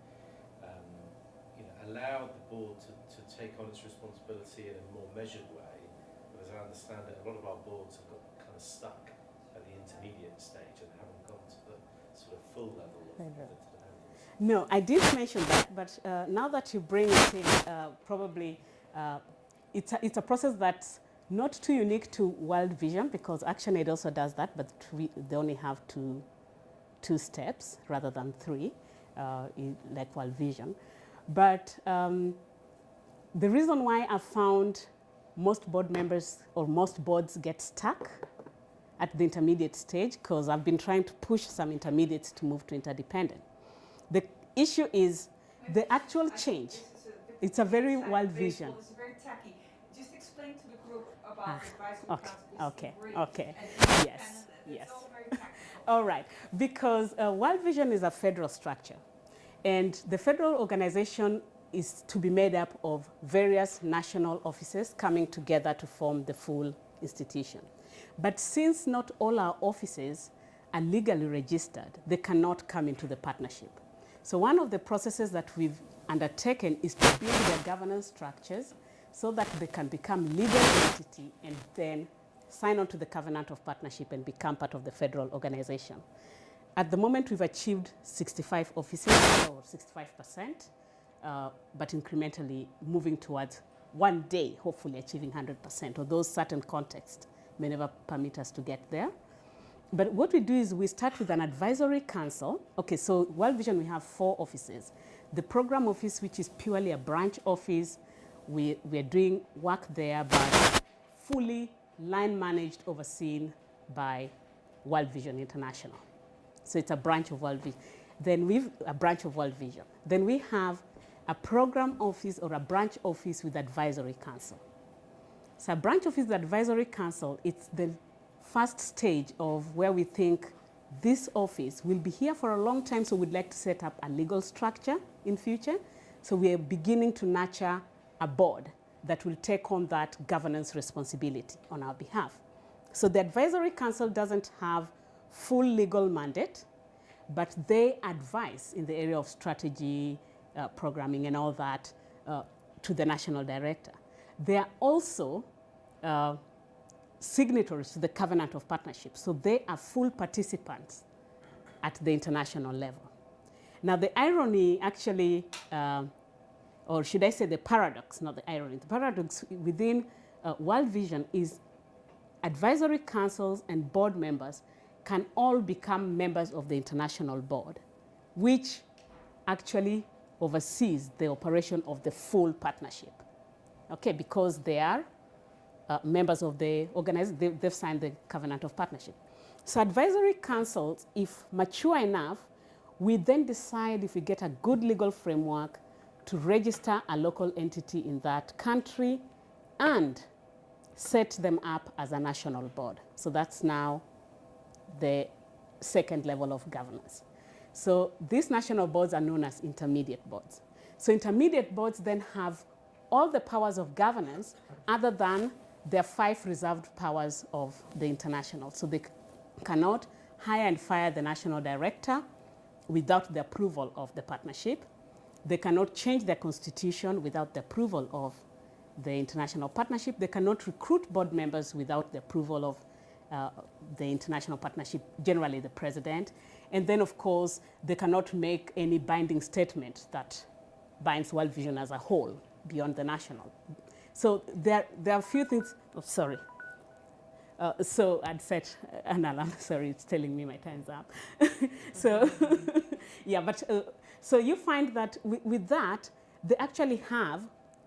allowed the board to take on its responsibility in a more measured way. But as I understand it, a lot of our boards have got kind of stuck at the intermediate stage and haven't gone to the sort of full level of the developments. No, I did mention that, but now that you bring it in, probably it's a process that's not too unique to World Vision, because ActionAid also does that, but they only have two steps rather than 3, like World Vision. But the reason why I found most board members or most boards get stuck at the intermediate stage, because I've been trying to push some intermediates to move to interdependent. The issue is the actual change. It's a very World Vision. It's very tacky. Just explain to the group about advisory Okay, council. okay, It's okay. and Yes, it's yes. all very technical. All right, because World Vision is a federal structure, and the federal organization is to be made up of various national offices coming together to form the full institution. But since not all our offices are legally registered, they cannot come into the partnership. So one of the processes that we've undertaken is to build their governance structures so that they can become legal entity and then sign on to the covenant of partnership and become part of the federal organization. At the moment, we've achieved 65 offices, or 65%, but incrementally moving towards one day, hopefully achieving 100%, although certain contexts may never permit us to get there. But what we do is we start with an advisory council. Okay, so World Vision, we have 4 offices. The program office, which is purely a branch office, we're doing work there, but fully line managed, overseen by World Vision International. So it's a branch of World Vision. Then we've a branch of World Vision. Then we have a program office or a branch office with advisory council. So a branch office with advisory council, it's the first stage of where we think this office will be here for a long time, so we'd like to set up a legal structure in future. So we are beginning to nurture a board that will take on that governance responsibility on our behalf. So the advisory council doesn't have full legal mandate, but they advise in the area of strategy, programming and all that to the national director. They are also signatories to the covenant of partnership, so they are full participants at the international level. Now the irony actually, or should I say the paradox, not the irony, the paradox within World Vision is advisory councils and board members can all become members of the international board, which actually oversees the operation of the full partnership. Okay, because they are members of the organization, they've signed the covenant of partnership. So advisory councils, if mature enough, we then decide if we get a good legal framework to register a local entity in that country and set them up as a national board. So that's now the second level of governance. So these national boards are known as intermediate boards. So intermediate boards then have all the powers of governance other than their 5 reserved powers of the international. So they cannot hire and fire the national director without the approval of the partnership. They cannot change their constitution without the approval of the international partnership. They cannot recruit board members without the approval of the international partnership, generally the president. And then, of course, they cannot make any binding statement that binds World Vision as a whole beyond the national. So there are a few things, oh, sorry. So I'd set an alarm, sorry, it's telling me my time's up. So, yeah, but So you find that with that, they actually have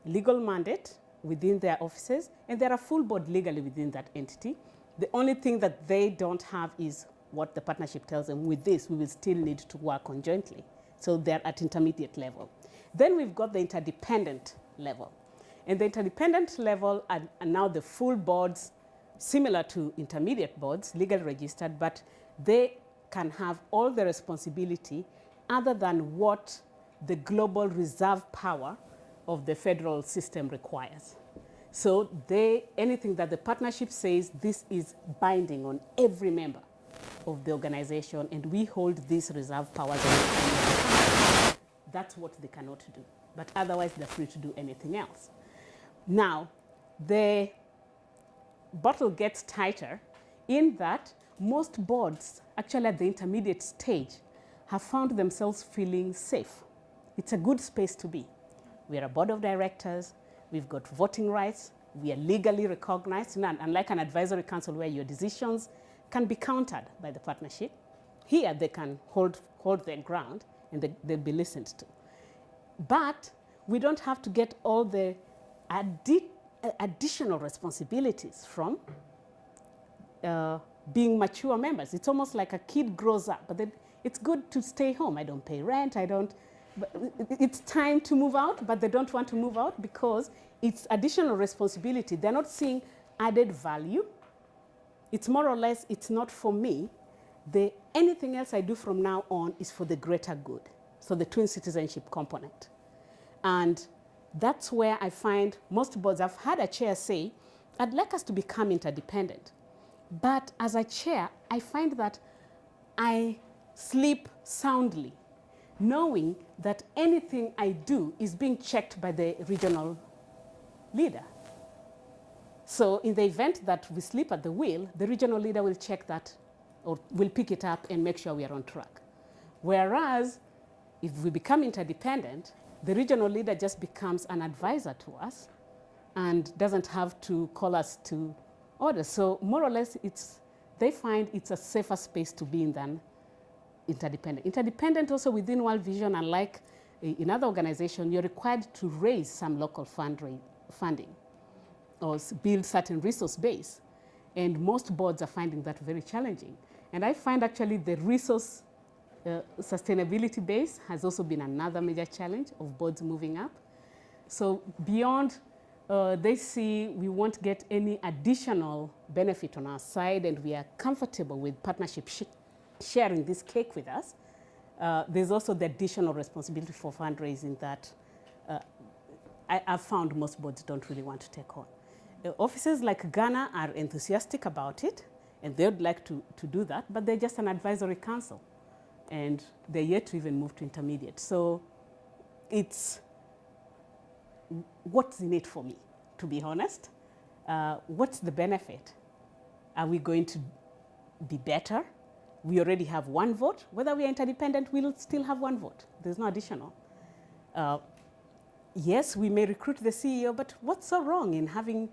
legal mandate within their offices, and they're a full board legally within that entity. The only thing that they don't have is what the partnership tells them. With this, we will still need to work conjointly. So they're at intermediate level. Then we've got the interdependent level. And the interdependent level are now the full boards, similar to intermediate boards, legally registered, but they can have all the responsibility other than what the global reserve power of the federal system requires. So anything that the partnership says, this is binding on every member of the organization, and we hold these reserve powers. That's what they cannot do. But otherwise, they're free to do anything else. Now, the bottle gets tighter in that most boards, actually at the intermediate stage, have found themselves feeling safe. It's a good space to be. We are a board of directors. We've got voting rights. We are legally recognized. Unlike an advisory council where your decisions can be countered by the partnership, here they can hold their ground and they'll be listened to. But we don't have to get all the additional responsibilities from being mature members. It's almost like a kid grows up, but then it's good to stay home. I don't pay rent, it's time to move out, but they don't want to move out because it's additional responsibility. They're not seeing added value. It's more or less, it's not for me. Anything else I do from now on is for the greater good. So the twin citizenship component. And that's where I find most boards, I've had a chair say, I'd like us to become interdependent. But as a chair, I find that I sleep soundly, knowing that anything I do is being checked by the regional leader. So in the event that we sleep at the wheel, the regional leader will check that or will pick it up and make sure we are on track. Whereas if we become interdependent, the regional leader just becomes an advisor to us and doesn't have to call us to order. So more or less, they find it's a safer space to be in than interdependent. Interdependent also within World Vision, unlike in other organizations, you're required to raise some local funding or build certain resource base. And most boards are finding that very challenging. And I find actually the resource sustainability base has also been another major challenge of boards moving up. So beyond, they see we won't get any additional benefit on our side and we are comfortable with partnership sharing this cake with us. There's also the additional responsibility for fundraising that I've found most boards don't really want to take on. Offices like Ghana are enthusiastic about it, and they would like to do that, but they're just an advisory council, and they're yet to even move to intermediate. So it's what's in it for me, to be honest. What's the benefit? Are we going to be better? We already have one vote. Whether we are interdependent, we'll still have one vote. There's no additional. Yes, we may recruit the CEO, but what's so wrong in having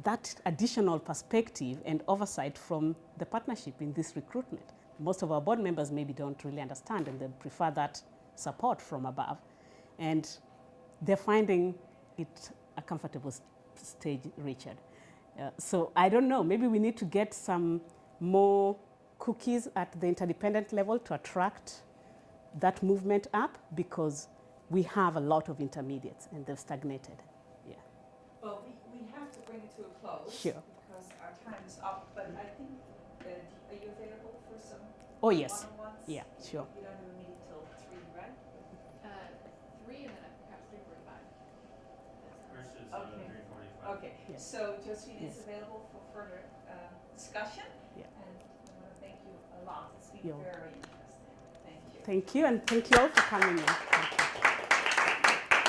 that additional perspective and oversight from the partnership in this recruitment? Most of our board members maybe don't really understand and they prefer that support from above. And they're finding it a comfortable stage, Richard. So I don't know, maybe we need to get some more cookies at the interdependent level to attract that movement up, because we have a lot of intermediates and they've stagnated. Yeah. Well, we have to bring it to a close. Sure. Because our time is up, but I think, are you available for some yes. one-on-ones? Yeah, sure. You don't have a meeting till 3, right? 3 and then perhaps 3:45. Versus Okay. 3:45. Okay, Yes. so Josephine is Yes. available for further discussion. Yeah. And I want to thank you a lot. It's been You're very interesting. Thank you. Thank you, and thank you all for coming in.